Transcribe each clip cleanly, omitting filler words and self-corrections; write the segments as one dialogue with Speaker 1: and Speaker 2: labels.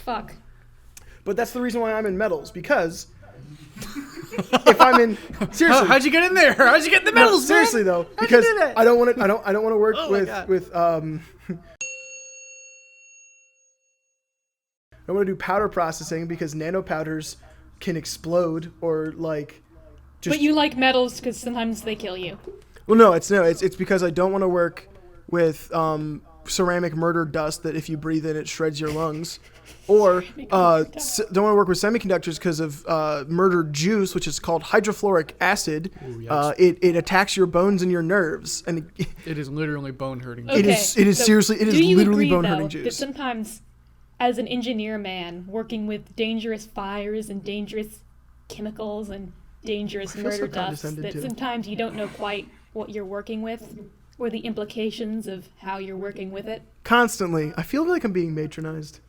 Speaker 1: Fuck.
Speaker 2: But that's the reason why I'm in metals, because if I'm in seriously,
Speaker 3: how'd you get in there? How'd you get in the metals?
Speaker 2: Seriously though, because I don't want to work with I don't want to do powder processing because nanopowders can explode or like.
Speaker 1: But you like metals because sometimes they kill you.
Speaker 2: Well, no, it's because I don't want to work with ceramic murder dust that if you breathe in it shreds your lungs, or don't want to work with semiconductors because of murder juice, which is called hydrofluoric acid.
Speaker 3: Ooh, yes.
Speaker 2: It attacks your bones and your nerves, and
Speaker 3: it is literally bone hurting.
Speaker 1: Okay,
Speaker 2: it is
Speaker 1: so
Speaker 2: seriously literally bone hurting
Speaker 1: that
Speaker 2: juice.
Speaker 1: Sometimes, as an engineer man working with dangerous fires and dangerous chemicals and dangerous murder dust, that sometimes you don't know quite what you're working with or the implications of how you're working with it.
Speaker 2: Constantly. I feel like I'm being matronized.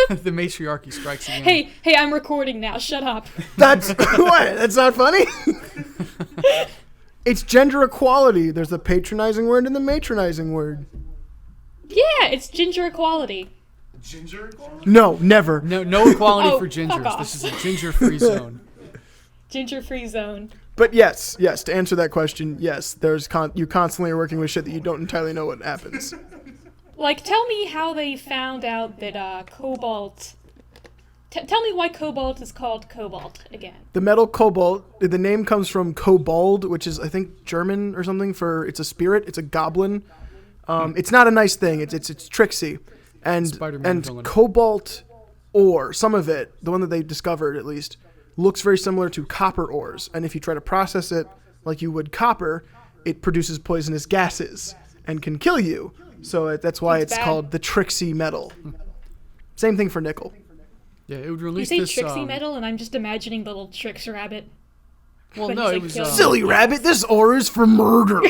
Speaker 3: The matriarchy strikes again.
Speaker 1: Hey, I'm recording now. Shut up.
Speaker 2: That's what? That's not funny? It's gender equality. There's the patronizing word and the matronizing word.
Speaker 1: Yeah, it's ginger equality.
Speaker 4: Ginger equality?
Speaker 2: No, never.
Speaker 3: No equality for
Speaker 1: fuck
Speaker 3: gingers.
Speaker 1: off.
Speaker 3: This is a ginger-free zone.
Speaker 1: Ginger-free zone.
Speaker 2: But yes, to answer that question, yes, you constantly are working with shit that you don't entirely know what happens.
Speaker 1: Like, tell me how they found out that cobalt... tell me why cobalt is called cobalt again.
Speaker 2: The metal cobalt, the name comes from kobold, which is, I think, German or something for, it's a spirit, it's a goblin. It's not a nice thing, it's tricksy. And
Speaker 3: villain.
Speaker 2: Cobalt ore, some of it, the one that they discovered at least, looks very similar to copper ores. And if you try to process it like you would copper, it produces poisonous gases and can kill you. So that's why it's called the tricksy metal. Same thing for nickel.
Speaker 3: Yeah, it would release
Speaker 1: you
Speaker 3: this...
Speaker 1: say tricksy metal, and I'm just imagining the little Trix rabbit.
Speaker 3: Well,
Speaker 1: But
Speaker 3: no,
Speaker 1: he's,
Speaker 3: it
Speaker 1: like,
Speaker 3: was...
Speaker 2: Silly rabbit, this ore is for murder.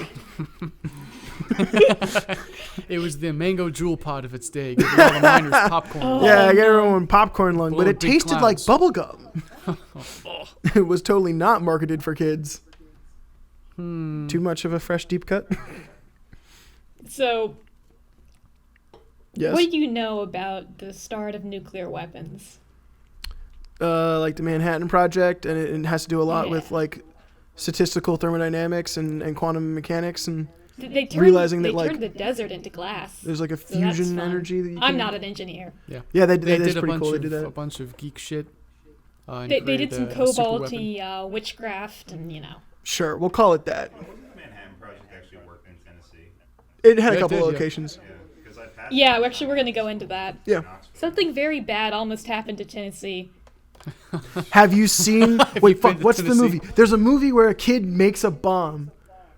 Speaker 3: It was the mango jewel pod of its day, giving all the miners popcorn.
Speaker 2: I get everyone popcorn lung, but it
Speaker 3: big
Speaker 2: tasted like
Speaker 3: clouds.
Speaker 2: bubble gum. It was totally not marketed for kids. Too much of a fresh deep cut?
Speaker 1: So,
Speaker 2: Yes.
Speaker 1: what do you know about the start of nuclear weapons?
Speaker 2: Like the Manhattan Project, and it has to do a lot with
Speaker 1: Yeah.
Speaker 2: like statistical thermodynamics and quantum mechanics, and
Speaker 1: They turned,
Speaker 2: realizing
Speaker 1: they
Speaker 2: that, like,
Speaker 1: turned the desert into glass.
Speaker 2: there's like a
Speaker 1: So that's
Speaker 2: fusion
Speaker 1: fun.
Speaker 2: energy that you can...
Speaker 1: I'm not an engineer.
Speaker 2: Yeah, they
Speaker 3: They
Speaker 2: that's
Speaker 3: did a
Speaker 2: pretty
Speaker 3: bunch
Speaker 2: cool. They
Speaker 3: of
Speaker 2: did
Speaker 3: a
Speaker 2: that.
Speaker 3: bunch of geek shit. And
Speaker 1: They did
Speaker 3: created
Speaker 1: some
Speaker 3: a super
Speaker 1: cobalty witchcraft, and
Speaker 2: Sure, we'll call it that.
Speaker 4: The Manhattan Project actually worked in Tennessee.
Speaker 2: It had
Speaker 3: Yeah,
Speaker 2: a
Speaker 3: it
Speaker 2: couple
Speaker 3: did, yeah.
Speaker 2: locations.
Speaker 4: Yeah, because I passed.
Speaker 1: Yeah, actually, we're going to go into that.
Speaker 2: Yeah.
Speaker 1: Something very bad almost happened to Tennessee.
Speaker 2: Have you seen? Wait,
Speaker 3: been
Speaker 2: fuck.
Speaker 3: to
Speaker 2: What's the
Speaker 3: Tennessee?
Speaker 2: movie? There's a movie where a kid makes a bomb.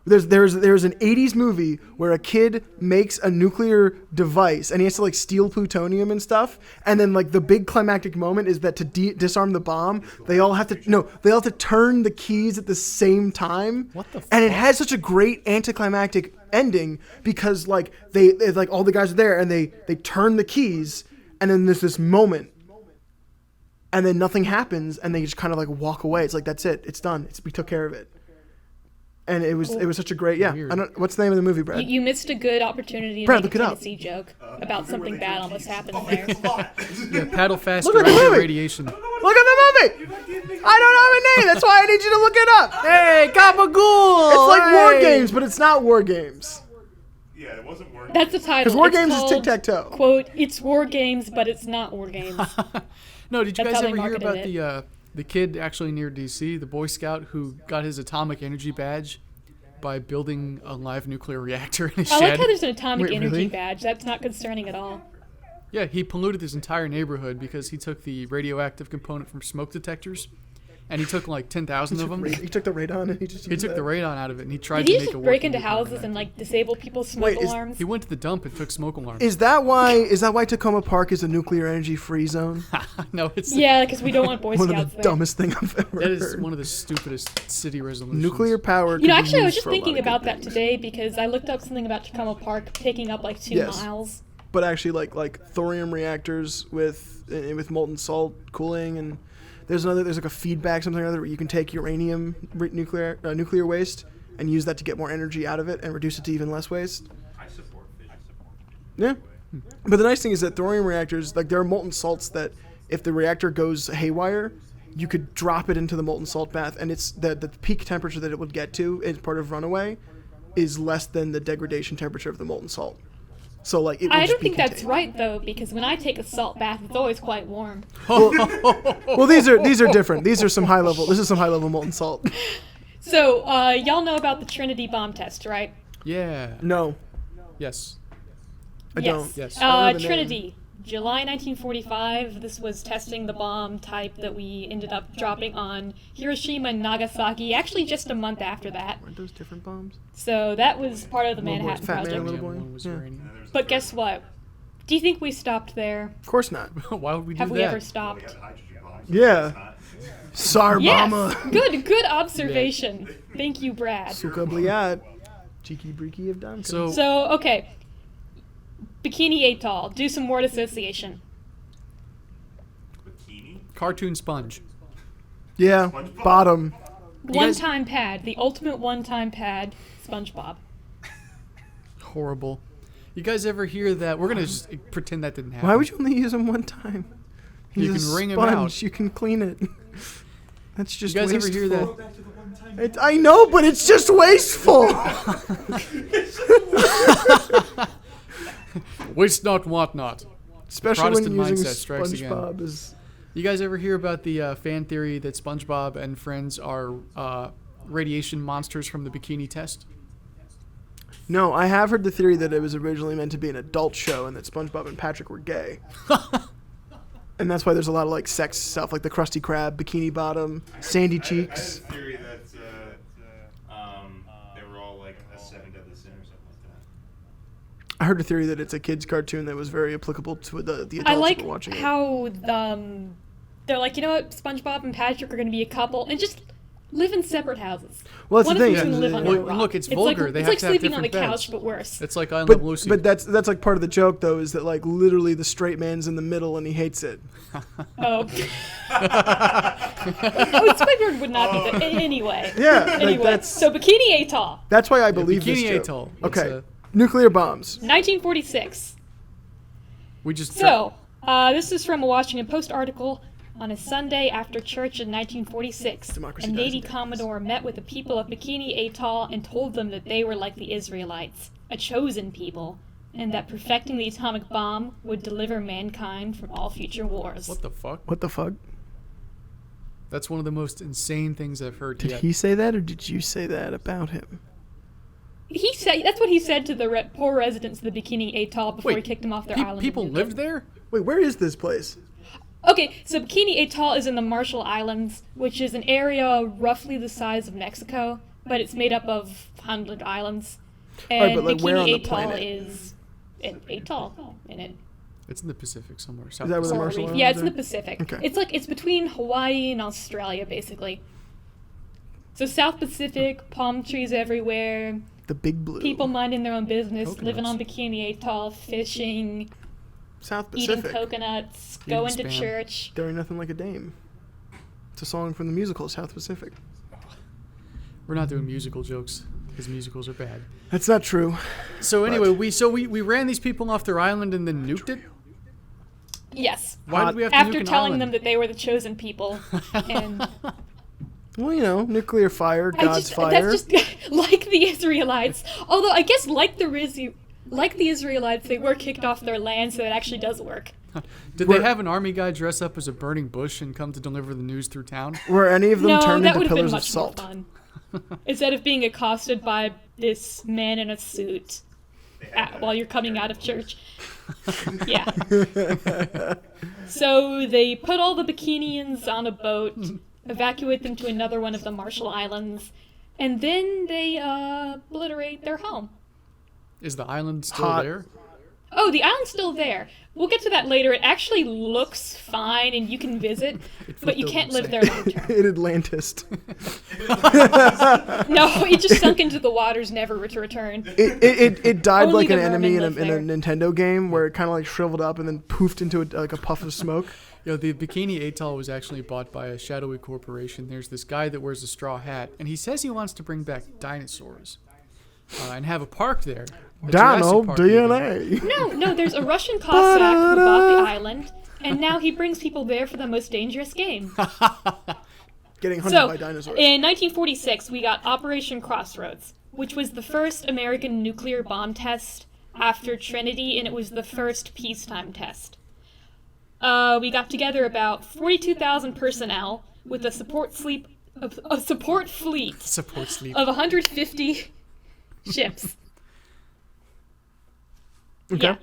Speaker 2: There's an 80s movie where a kid makes a nuclear device and he has to like steal plutonium and stuff. And then like the big climactic moment is that to disarm the bomb, they all have to turn the keys at the same time.
Speaker 3: What the
Speaker 2: And it
Speaker 3: fuck?
Speaker 2: has such a great anticlimactic ending because like they like all the guys are there and they turn the keys and then there's this moment. And then nothing happens, and they just kind of like walk away. It's like that's it. It's done. We took care of it. And it was such a great
Speaker 3: Weird.
Speaker 2: What's the name of the movie, Brad?
Speaker 1: You missed a good opportunity to
Speaker 2: Brad,
Speaker 1: make
Speaker 2: look
Speaker 1: a
Speaker 2: it up.
Speaker 1: Tennessee joke about something bad almost happened there.
Speaker 3: Yeah, paddle fast
Speaker 2: Look at the
Speaker 3: directed
Speaker 2: movie.
Speaker 3: radiation.
Speaker 2: Look at the movie. I don't have a name. That's why I need you to look it up.
Speaker 3: Hey, Gabagool!
Speaker 2: It's like War Games, but it's not War Games.
Speaker 4: Yeah, it wasn't working.
Speaker 1: That's the title.
Speaker 2: Because War
Speaker 1: It's
Speaker 2: Games is
Speaker 1: called,
Speaker 2: tic-tac-toe.
Speaker 1: Quote, it's War Games, but it's not War Games.
Speaker 3: No, did you
Speaker 1: That's
Speaker 3: guys
Speaker 1: how they
Speaker 3: ever hear
Speaker 1: marketed
Speaker 3: about the kid actually near DC, the Boy Scout who got his atomic energy badge by building a live nuclear reactor in his
Speaker 1: I
Speaker 3: shed?
Speaker 1: like how there's an atomic
Speaker 2: Wait,
Speaker 1: energy
Speaker 2: really?
Speaker 1: badge. That's not concerning at all.
Speaker 3: Yeah, he polluted his entire neighborhood because he took the radioactive component from smoke detectors, and he took like 10,000 of them.
Speaker 2: He took the radon and he just
Speaker 3: He
Speaker 2: used
Speaker 3: took the
Speaker 2: that.
Speaker 3: radon out of it, and he tried
Speaker 1: Did he
Speaker 3: to make
Speaker 1: just
Speaker 3: a
Speaker 1: break
Speaker 3: working
Speaker 1: into
Speaker 3: nuclear
Speaker 1: houses and
Speaker 3: reactor.
Speaker 1: like disable people's smoke
Speaker 2: Wait,
Speaker 1: alarms?
Speaker 3: He went to the dump and took smoke alarms.
Speaker 2: Is that why Tacoma Park is a nuclear energy free zone?
Speaker 3: No, it's
Speaker 1: Yeah, because we don't want Boy
Speaker 2: One
Speaker 1: Scouts
Speaker 2: of the
Speaker 1: there.
Speaker 2: dumbest thing I've ever
Speaker 3: that is
Speaker 2: heard.
Speaker 3: one of the stupidest city resolutions.
Speaker 2: Nuclear power.
Speaker 1: You know,
Speaker 2: could be
Speaker 1: actually, I was
Speaker 2: used
Speaker 1: just
Speaker 2: for a lot
Speaker 1: thinking
Speaker 2: of good
Speaker 1: about that
Speaker 2: things.
Speaker 1: today because I looked up something about Tacoma Park picking up like 2
Speaker 2: Yes.
Speaker 1: miles.
Speaker 2: But actually, like thorium reactors with molten salt cooling, and there's like a feedback something or other where you can take uranium nuclear waste and use that to get more energy out of it and reduce it to even less waste.
Speaker 4: I support fission.
Speaker 2: Yeah, But the nice thing is that thorium reactors, like there are molten salts that if the reactor goes haywire, you could drop it into the molten salt bath, and it's the peak temperature that it would get to as part of runaway is less than the degradation temperature of the molten salt. So like, it
Speaker 1: I don't think that's right though, because when I take a salt bath, it's always quite warm.
Speaker 2: Well, these are different. These are some high level. This is some high level molten salt.
Speaker 1: So, y'all know about the Trinity bomb test, right?
Speaker 3: Yeah.
Speaker 2: No,
Speaker 3: Yes.
Speaker 2: I don't.
Speaker 3: Yes.
Speaker 2: I don't know the name.
Speaker 1: Trinity, July 1945. This was testing the bomb type that we ended up dropping on Hiroshima and Nagasaki. Actually, just a month after that.
Speaker 2: Aren't those different bombs?
Speaker 1: So that was part of the
Speaker 2: Little boy,
Speaker 1: Manhattan
Speaker 2: fat man,
Speaker 1: Project.
Speaker 2: little boy.
Speaker 3: One was
Speaker 2: Yeah.
Speaker 3: uranium.
Speaker 4: And then there's
Speaker 1: But
Speaker 4: the
Speaker 1: guess
Speaker 4: third
Speaker 1: what? Do you think we stopped there?
Speaker 2: Of course not.
Speaker 3: Why would we do
Speaker 1: Have
Speaker 3: that?
Speaker 1: we ever
Speaker 4: one. We
Speaker 1: stopped?
Speaker 4: had hydrogen bombs.
Speaker 2: Yeah.
Speaker 4: It's not-
Speaker 2: Sarbama.
Speaker 1: Yes. Good observation. Thank you, Brad.
Speaker 2: Suka bliat. Cheeky breeky of Duncan.
Speaker 1: So, okay. Bikini Atoll. Do some word association.
Speaker 4: Bikini?
Speaker 3: Cartoon sponge.
Speaker 2: yeah,
Speaker 4: SpongeBob.
Speaker 2: bottom.
Speaker 1: One-time pad. The ultimate one-time pad. SpongeBob.
Speaker 3: Horrible. You guys ever hear that? We're gonna just pretend that didn't happen.
Speaker 2: Why would you only use them one time?
Speaker 3: You
Speaker 2: He's
Speaker 3: can
Speaker 2: a
Speaker 3: wring 'em
Speaker 2: sponge.
Speaker 3: out.
Speaker 2: You can clean it. That's just
Speaker 3: You guys ever
Speaker 2: wasteful.
Speaker 3: hear that?
Speaker 4: Back to the one time.
Speaker 2: I know, but it's just wasteful.
Speaker 3: Waste not, want not.
Speaker 2: Especially
Speaker 3: Protestant
Speaker 2: when using
Speaker 3: mindset strikes again.
Speaker 2: SpongeBob as
Speaker 3: You guys ever hear about the fan theory that SpongeBob and friends are radiation monsters from the bikini test?
Speaker 2: No, I have heard the theory that it was originally meant to be an adult show and that SpongeBob and Patrick were gay. And that's why there's a lot of like sex stuff, like the Krusty Krab, Bikini Bottom, Sandy
Speaker 4: I
Speaker 2: Cheeks.
Speaker 4: had a theory that they were all like a seven deadly sin or something like that.
Speaker 2: I heard a theory that it's a kids' cartoon that was very applicable to the adults
Speaker 1: I
Speaker 2: who
Speaker 1: like
Speaker 2: were watching it.
Speaker 1: how they're like, you know what, SpongeBob and Patrick are going to be a couple and just live in separate houses.
Speaker 2: Well, that's
Speaker 1: One
Speaker 2: the
Speaker 1: of
Speaker 2: thing.
Speaker 1: them's going to live under a
Speaker 3: Well,
Speaker 1: rock.
Speaker 3: look, it's vulgar.
Speaker 1: Like,
Speaker 3: They
Speaker 1: it's
Speaker 3: have
Speaker 1: like
Speaker 3: to have
Speaker 1: sleeping on the
Speaker 3: different
Speaker 1: couch,
Speaker 3: beds.
Speaker 1: but worse.
Speaker 3: It's like I Love
Speaker 2: But,
Speaker 3: Lucy.
Speaker 2: but that's like part of the joke though, is that like literally the straight man's in the middle and he hates it.
Speaker 1: Oh. Oh, Squidward would not be the... Anyway.
Speaker 2: Yeah, like
Speaker 1: Anyway,
Speaker 2: that's
Speaker 1: so Bikini Atoll,
Speaker 2: that's why I believe
Speaker 3: Bikini
Speaker 2: this joke.
Speaker 3: Atoll. It's
Speaker 2: Okay, nuclear bombs.
Speaker 1: 1946.
Speaker 3: we just
Speaker 1: So, this is from a Washington Post article. On a Sunday after church in 1946,
Speaker 2: Democracy
Speaker 1: a
Speaker 2: dies
Speaker 1: Navy
Speaker 2: in Texas.
Speaker 1: commodore met with the people of Bikini Atoll and told them that they were like the Israelites, a chosen people, and that perfecting the atomic bomb would deliver mankind from all future wars.
Speaker 3: What the fuck?
Speaker 2: What the fuck?
Speaker 3: That's one of the most insane things I've heard
Speaker 2: Did
Speaker 3: yet.
Speaker 2: he say that or did you say that about him?
Speaker 1: He said that's what he said to the poor residents of the Bikini Atoll before he
Speaker 3: Wait,
Speaker 1: kicked them off their island.
Speaker 3: people
Speaker 1: and nuked
Speaker 3: lived
Speaker 1: it.
Speaker 3: there?
Speaker 2: Wait, where is this place?
Speaker 1: Okay, so Bikini Atoll is in the Marshall Islands, which is an area roughly the size of Mexico, but it's made up of 100 islands. And
Speaker 2: Alright, but, like,
Speaker 1: Bikini
Speaker 2: where on the
Speaker 1: Atoll
Speaker 2: planet?
Speaker 1: is an atoll in it.
Speaker 3: It's in the Pacific somewhere. South
Speaker 2: that where the
Speaker 3: Pacific.
Speaker 2: Marshall
Speaker 1: Reef.
Speaker 2: Islands
Speaker 1: Yeah, it's in
Speaker 2: are?
Speaker 1: the Pacific.
Speaker 2: Okay.
Speaker 1: It's between Hawaii and Australia, basically. So South Pacific, palm trees everywhere,
Speaker 2: The Big Blue.
Speaker 1: people minding their own business, living
Speaker 3: Coconuts.
Speaker 1: on Bikini Atoll, fishing,
Speaker 2: South
Speaker 1: eating
Speaker 2: Pacific.
Speaker 1: coconuts,
Speaker 3: Eating
Speaker 1: going to
Speaker 3: spam.
Speaker 1: church.
Speaker 2: There ain't nothing like a dame. It's a song from the musical South Pacific.
Speaker 3: We're not doing musical jokes because musicals are bad.
Speaker 2: That's not true.
Speaker 3: So anyway, we ran these people off their island and then nuked it.
Speaker 1: Yes.
Speaker 3: Why
Speaker 2: Hot.
Speaker 3: did we have to
Speaker 1: After
Speaker 3: nuke an
Speaker 1: telling
Speaker 3: island?
Speaker 1: them that they were the chosen people. And
Speaker 2: Well, you know, nuclear fire, God's fire.
Speaker 1: that's just like the Israelites. Although I guess like the Israelites, they were kicked off their land, so it actually does work.
Speaker 3: Did
Speaker 2: We're-
Speaker 3: they have an army guy dress up as a burning bush and come to deliver the news through town?
Speaker 2: Were any of them
Speaker 1: No,
Speaker 2: turned
Speaker 1: that
Speaker 2: into
Speaker 1: would have been
Speaker 2: pillars of
Speaker 1: much more
Speaker 2: salt?
Speaker 1: fun. Instead of being accosted by this man in a suit while you're coming out of church. Yeah. So they put all the Bikinians on a boat, evacuate them to another one of the Marshall Islands, and then they obliterate their home.
Speaker 3: Is the island still
Speaker 2: Hot.
Speaker 3: there?
Speaker 1: Oh, the island's still there. We'll get to that later. It actually looks fine and you can visit, but you
Speaker 3: flipped
Speaker 1: can't
Speaker 3: over
Speaker 1: live there long term.
Speaker 2: In Atlantis.
Speaker 1: No, it just sunk into the waters, never to return.
Speaker 2: It died
Speaker 1: Only
Speaker 2: like an
Speaker 1: the
Speaker 2: enemy in a,
Speaker 1: mermen live
Speaker 2: Nintendo game where it kind of like shriveled up and then poofed into like a puff of smoke.
Speaker 3: You know, the Bikini Atoll was actually bought by a shadowy corporation. There's this guy that wears a straw hat, and he says he wants to bring back dinosaurs and have a park there.
Speaker 2: Dino
Speaker 3: Park
Speaker 2: DNA.
Speaker 1: No, there's a Russian Cossack who bought the island, and now he brings people there for the most dangerous game.
Speaker 2: Getting hunted by dinosaurs.
Speaker 1: In 1946, we got Operation Crossroads, which was the first American nuclear bomb test after Trinity, and it was the first peacetime test. We got together about 42,000 personnel with a support fleet of 150 ships.
Speaker 2: Okay.
Speaker 1: Yeah.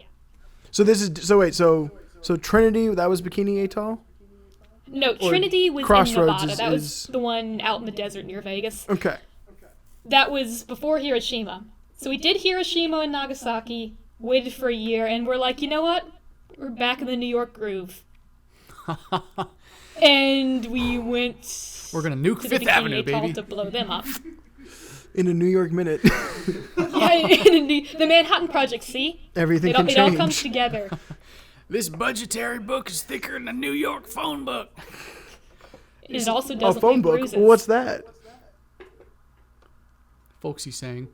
Speaker 2: So Trinity, that was Bikini Atoll?
Speaker 1: No, Trinity was in
Speaker 2: Crossroads
Speaker 1: Nevada. That was the one out in the desert near Vegas.
Speaker 2: Okay.
Speaker 1: That was before Hiroshima. So we did Hiroshima and Nagasaki, waited for a year, and we're like, you know what? We're back in the New York groove. And we went
Speaker 3: We're going to nuke
Speaker 1: to
Speaker 3: Fifth
Speaker 1: the
Speaker 3: Avenue,
Speaker 1: Bikini Atoll
Speaker 3: baby.
Speaker 1: to blow them up.
Speaker 2: In a New York minute.
Speaker 1: Yeah, the Manhattan Project, see?
Speaker 2: Everything can
Speaker 1: It all
Speaker 2: change.
Speaker 1: comes together.
Speaker 3: This budgetary book is thicker than a New York phone book.
Speaker 1: It also
Speaker 2: Oh,
Speaker 1: doesn't
Speaker 2: phone
Speaker 1: leave
Speaker 2: book.
Speaker 1: bruises.
Speaker 2: What's that?
Speaker 3: Folksy saying.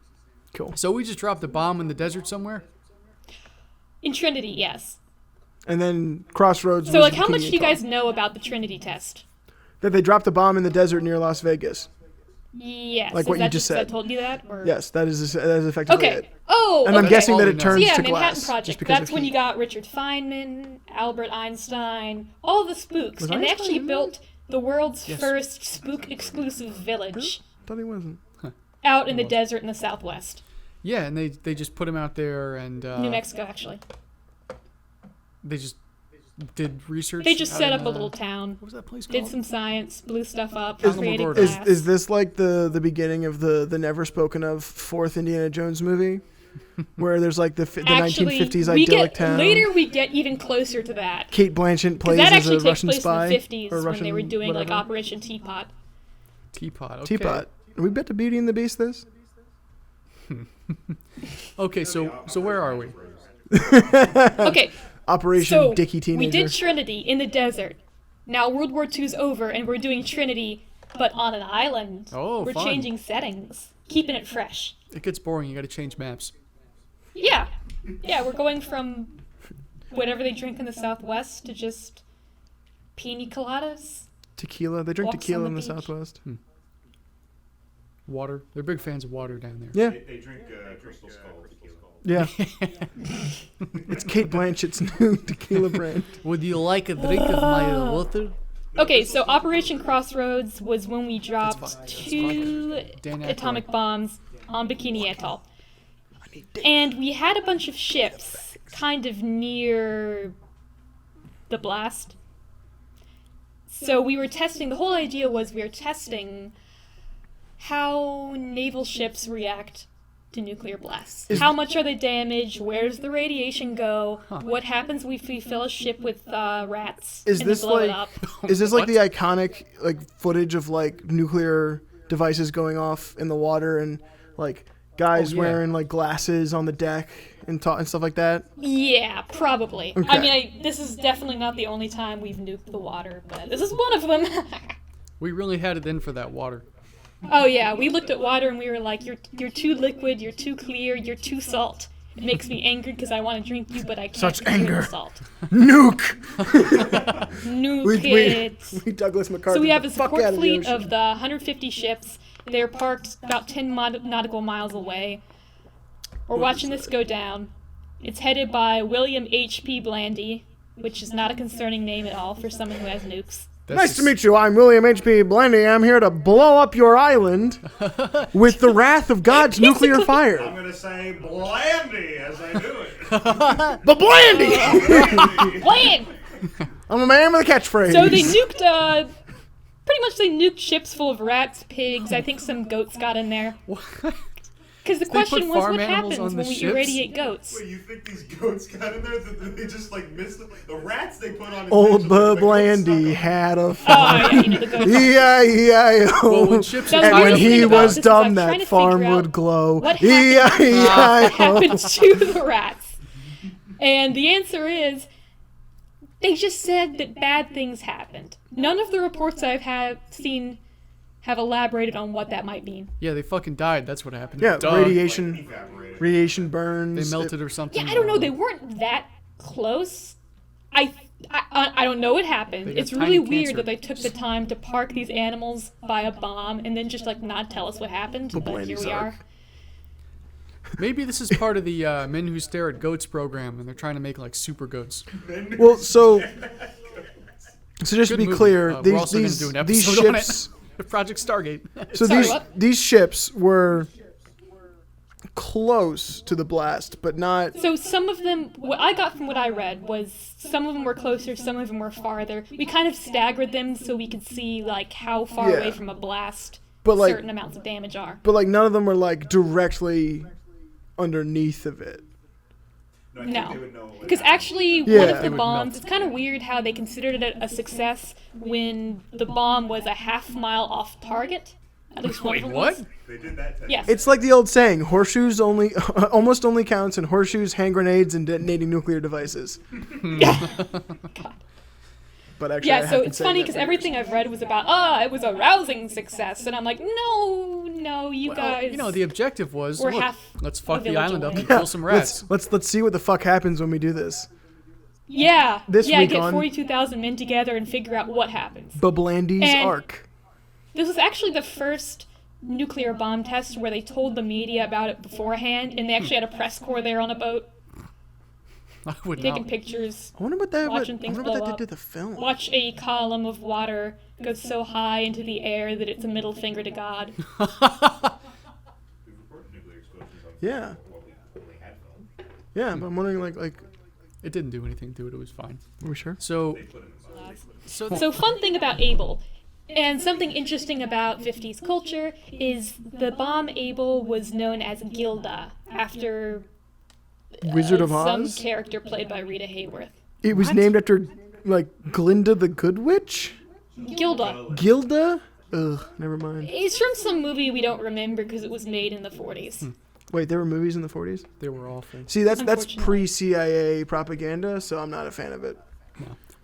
Speaker 2: Cool.
Speaker 3: So we just dropped a bomb in the desert somewhere?
Speaker 1: In Trinity, yes.
Speaker 2: And then Crossroads
Speaker 1: So,
Speaker 2: was
Speaker 1: like, how
Speaker 2: Bikini
Speaker 1: much do you
Speaker 2: Atoll.
Speaker 1: guys know about the Trinity test?
Speaker 2: That they dropped a bomb in the desert near Las Vegas.
Speaker 1: Yes.
Speaker 2: Like
Speaker 1: is
Speaker 2: what you
Speaker 1: that
Speaker 2: just
Speaker 1: 'cause I
Speaker 2: said.
Speaker 1: told you that? Or?
Speaker 2: Yes, that is effectively
Speaker 1: Okay.
Speaker 2: it.
Speaker 1: Oh,
Speaker 2: And I'm
Speaker 1: okay.
Speaker 2: guessing that
Speaker 3: all
Speaker 2: it
Speaker 3: we know.
Speaker 2: turns
Speaker 1: So yeah,
Speaker 2: to
Speaker 1: Manhattan
Speaker 2: glass.
Speaker 1: Project.
Speaker 2: just because
Speaker 1: That's
Speaker 2: of
Speaker 1: when
Speaker 2: heat.
Speaker 1: you got Richard Feynman, Albert Einstein, all the spooks.
Speaker 2: Was
Speaker 1: And they
Speaker 2: Einstein
Speaker 1: actually
Speaker 2: in there?
Speaker 1: built the world's
Speaker 3: Yes.
Speaker 1: first spook-exclusive village
Speaker 2: Thought he wasn't.
Speaker 1: out in the desert in the Southwest.
Speaker 3: Yeah, and they just put him out there and
Speaker 1: New Mexico, actually.
Speaker 3: they just did research.
Speaker 1: They just
Speaker 3: out
Speaker 1: set
Speaker 3: in,
Speaker 1: up a little town,
Speaker 3: What was that place
Speaker 1: did
Speaker 3: called?
Speaker 1: some science, blew stuff up,
Speaker 3: Is-
Speaker 1: created
Speaker 3: Alamogordo.
Speaker 1: glass.
Speaker 2: Is this like the beginning of the never spoken of fourth Indiana Jones movie? Where there's like the
Speaker 1: Actually,
Speaker 2: 1950s
Speaker 1: we
Speaker 2: idyllic
Speaker 1: get,
Speaker 2: town.
Speaker 1: later we get even closer to that.
Speaker 2: Kate Blanchett
Speaker 1: 'Cause
Speaker 2: plays
Speaker 1: that
Speaker 2: as
Speaker 1: actually
Speaker 2: a
Speaker 1: takes
Speaker 2: Russian
Speaker 1: place
Speaker 2: spy
Speaker 1: in the 50s
Speaker 2: or
Speaker 1: when
Speaker 2: Russian
Speaker 1: they were doing like
Speaker 2: whatever.
Speaker 1: Operation Teapot.
Speaker 3: Teapot. Okay.
Speaker 2: Teapot. Are we bet to Beauty and the Beast this?
Speaker 3: Okay, so where are we?
Speaker 1: Okay,
Speaker 2: Operation
Speaker 1: so
Speaker 2: Dickie Teenager.
Speaker 1: we did Trinity in the desert. Now World War II's over and we're doing Trinity, but on an island.
Speaker 3: Oh,
Speaker 1: we're
Speaker 3: fun.
Speaker 1: changing settings, keeping it fresh.
Speaker 3: It gets boring. You got to change maps.
Speaker 1: Yeah, we're going from whatever they drink in the Southwest to just pina coladas.
Speaker 2: Tequila. They drink
Speaker 1: Walks
Speaker 2: tequila
Speaker 1: on
Speaker 2: in
Speaker 1: the
Speaker 2: the
Speaker 1: beach.
Speaker 2: Southwest.
Speaker 3: Water. They're big fans of water down there.
Speaker 2: Yeah.
Speaker 4: They drink Crystal Skull tequila.
Speaker 2: Yeah. It's Kate Blanchett's new tequila brand.
Speaker 3: Would you like a drink of my water?
Speaker 1: Okay, so Operation Crossroads was when we dropped
Speaker 3: vodka. It's
Speaker 1: 2
Speaker 3: Dan Aykroyd.
Speaker 1: atomic bombs on Bikini Atoll. And we had a bunch of ships kind of near the blast. So we were testing, the whole idea was we were testing how naval ships react to nuclear blasts. How much are they damaged? Where does the radiation go? What happens if we fill a ship with rats
Speaker 2: Is
Speaker 1: and
Speaker 2: this
Speaker 1: then blow it
Speaker 2: like
Speaker 1: up?
Speaker 2: is this like
Speaker 3: What?
Speaker 2: the iconic like footage of like nuclear devices going off in the water and like guys
Speaker 3: Oh, yeah.
Speaker 2: wearing like glasses on the deck and stuff like that?
Speaker 1: Yeah, probably.
Speaker 2: Okay.
Speaker 1: I mean, this is definitely not the only time we've nuked the water, but this is one of them.
Speaker 3: We really had it in for that water.
Speaker 1: Oh yeah, we looked at water and we were like, you're too liquid, you're too clear, you're too salt. It makes me angry because I want to drink you, but I can't
Speaker 2: Such
Speaker 1: because you're
Speaker 2: anger.
Speaker 1: the salt.
Speaker 2: Nuke!
Speaker 1: Nuke it.
Speaker 2: we Douglas MacArthur.
Speaker 1: So we have
Speaker 2: the
Speaker 1: a
Speaker 2: fuck
Speaker 1: support
Speaker 2: out of the
Speaker 1: fleet
Speaker 2: ocean.
Speaker 1: of the 150 ships. They're parked about 10 nautical miles away. We're watching this go down. It's headed by William H.P. Blandy, which is not a concerning name at all for someone who has nukes.
Speaker 2: Nice to meet you. I'm William H.P. Blandy. I'm here to blow up your island with the wrath of God's nuclear
Speaker 4: I'm
Speaker 2: fire.
Speaker 4: gonna say Blandy as I do it.
Speaker 2: The Blandy!
Speaker 1: Bland!
Speaker 2: I'm a man with a catchphrase.
Speaker 1: So they nuked, pretty much they nuked ships full of rats, pigs, I think some goats got in there. Because the question
Speaker 3: put
Speaker 1: was,
Speaker 3: farm
Speaker 1: what
Speaker 3: animals
Speaker 1: happens
Speaker 3: on
Speaker 1: when
Speaker 3: the
Speaker 1: we
Speaker 3: ships?
Speaker 1: irradiate goats?
Speaker 4: Wait, you think these goats got in there? They just like missed the rats they put on.
Speaker 2: Old
Speaker 4: Bub
Speaker 2: Blandy had a
Speaker 1: Oh,
Speaker 2: farm.
Speaker 1: yeah, you know, the goats.
Speaker 2: E-I-E-I-O.
Speaker 3: Well, when ships
Speaker 1: So
Speaker 3: are
Speaker 1: the
Speaker 2: And
Speaker 3: tied
Speaker 2: when
Speaker 3: up
Speaker 1: weirdest thing
Speaker 2: he
Speaker 1: about
Speaker 2: was
Speaker 1: this is
Speaker 2: dumb,
Speaker 1: I'm trying
Speaker 2: that
Speaker 1: to
Speaker 2: farm
Speaker 1: figure
Speaker 2: would
Speaker 1: out
Speaker 2: glow.
Speaker 1: what happened
Speaker 2: E-I-E-I-O.
Speaker 1: happened to the rats? And the answer is, they just said that bad things happened. None of the reports I've seen have elaborated on what that might mean.
Speaker 3: Yeah, they fucking died. That's what happened.
Speaker 2: Yeah,
Speaker 3: Duh.
Speaker 2: radiation burns.
Speaker 3: They melted or something.
Speaker 1: Yeah, I don't know. They weren't that close. I don't know what happened.
Speaker 3: They got
Speaker 1: It's really
Speaker 3: tiny
Speaker 1: weird
Speaker 3: cancer.
Speaker 1: that they took the time to park these animals by a bomb and then just like not tell us what happened. But here
Speaker 2: Blandy's
Speaker 1: we are.
Speaker 2: arc.
Speaker 3: Maybe this is part of the Men Who Stare at Goats program, and they're trying to make like super goats.
Speaker 2: Well, so just to
Speaker 3: Good
Speaker 2: be
Speaker 3: movie.
Speaker 2: clear,
Speaker 3: We're also gonna
Speaker 2: these
Speaker 3: do an
Speaker 2: these
Speaker 3: episode on
Speaker 2: ships.
Speaker 3: it. Project Stargate.
Speaker 2: So
Speaker 1: Sorry, what?
Speaker 2: these ships were close to the blast, but not.
Speaker 1: So some of them, what I got from what I read was some of them were closer, some of them were farther. We kind of staggered them so we could see like how far
Speaker 2: Yeah.
Speaker 1: away from a blast
Speaker 2: But, like-
Speaker 1: certain amounts of damage are.
Speaker 2: But like none of them were like directly underneath of it.
Speaker 1: No. Because actually,
Speaker 2: Yeah.
Speaker 1: one of
Speaker 3: They
Speaker 1: the
Speaker 3: would
Speaker 1: bombs,
Speaker 3: melt.
Speaker 1: it's kind of weird how they considered it a success when the bomb was a half-mile off target. At least one
Speaker 3: Wait,
Speaker 1: of them
Speaker 3: what?
Speaker 1: was.
Speaker 4: They did that test.
Speaker 1: Yes.
Speaker 2: It's like the old saying: horseshoes only, almost only counts in horseshoes, hand grenades, and detonating nuclear devices. But actually,
Speaker 1: Yeah,
Speaker 2: I
Speaker 1: so
Speaker 2: have been
Speaker 1: it's
Speaker 2: saying
Speaker 1: funny
Speaker 2: that
Speaker 1: because
Speaker 2: for
Speaker 1: everything I've read was about, it was a rousing success. And I'm like, no, you
Speaker 3: Well,
Speaker 1: guys.
Speaker 3: you know, the objective was,
Speaker 1: We're
Speaker 3: look,
Speaker 1: half
Speaker 3: let's fuck
Speaker 1: a
Speaker 3: the
Speaker 1: village
Speaker 3: island up
Speaker 1: away.
Speaker 3: and
Speaker 2: years.
Speaker 3: kill some rats.
Speaker 2: Let's see what the fuck happens when we do this.
Speaker 1: Yeah.
Speaker 2: This
Speaker 1: yeah,
Speaker 2: week
Speaker 1: get
Speaker 2: on-
Speaker 1: 42,000 men together and figure out what happens.
Speaker 2: Blandy's
Speaker 1: And-
Speaker 2: arc.
Speaker 1: This was actually the first nuclear bomb test where they told the media about it beforehand, and they actually had a press corps there on a boat
Speaker 3: I would
Speaker 1: taking
Speaker 3: not.
Speaker 1: pictures.
Speaker 2: I wonder what that.
Speaker 1: Watching
Speaker 2: I
Speaker 1: things
Speaker 2: wonder what
Speaker 1: blow
Speaker 2: that
Speaker 1: up.
Speaker 2: did to the film.
Speaker 1: Watch a column of water go so high into the air that it's a middle finger to God.
Speaker 4: We've reported nuclear explosions on
Speaker 2: Yeah,
Speaker 4: what we had filmed.
Speaker 2: yeah. But I'm wondering, like,
Speaker 3: It didn't do anything to it. It was fine.
Speaker 2: are we sure?
Speaker 3: So,
Speaker 4: They put it in the box.
Speaker 1: So fun thing about Able, and something interesting about 50s culture, is the bomb Able was known as Gilda, after
Speaker 2: Wizard of
Speaker 1: some
Speaker 2: Oz.
Speaker 1: character played by Rita Hayworth.
Speaker 2: It was named after like Glinda the Good Witch.
Speaker 1: Gilda.
Speaker 2: Gilda. Ugh, never mind.
Speaker 1: It's from some movie we don't remember because it was made in the 40s.
Speaker 2: Wait, there were movies in the 40s.
Speaker 3: they were awful.
Speaker 2: See, that's
Speaker 1: Unfortunately.
Speaker 2: pre-CIA propaganda, so I'm not a fan of it.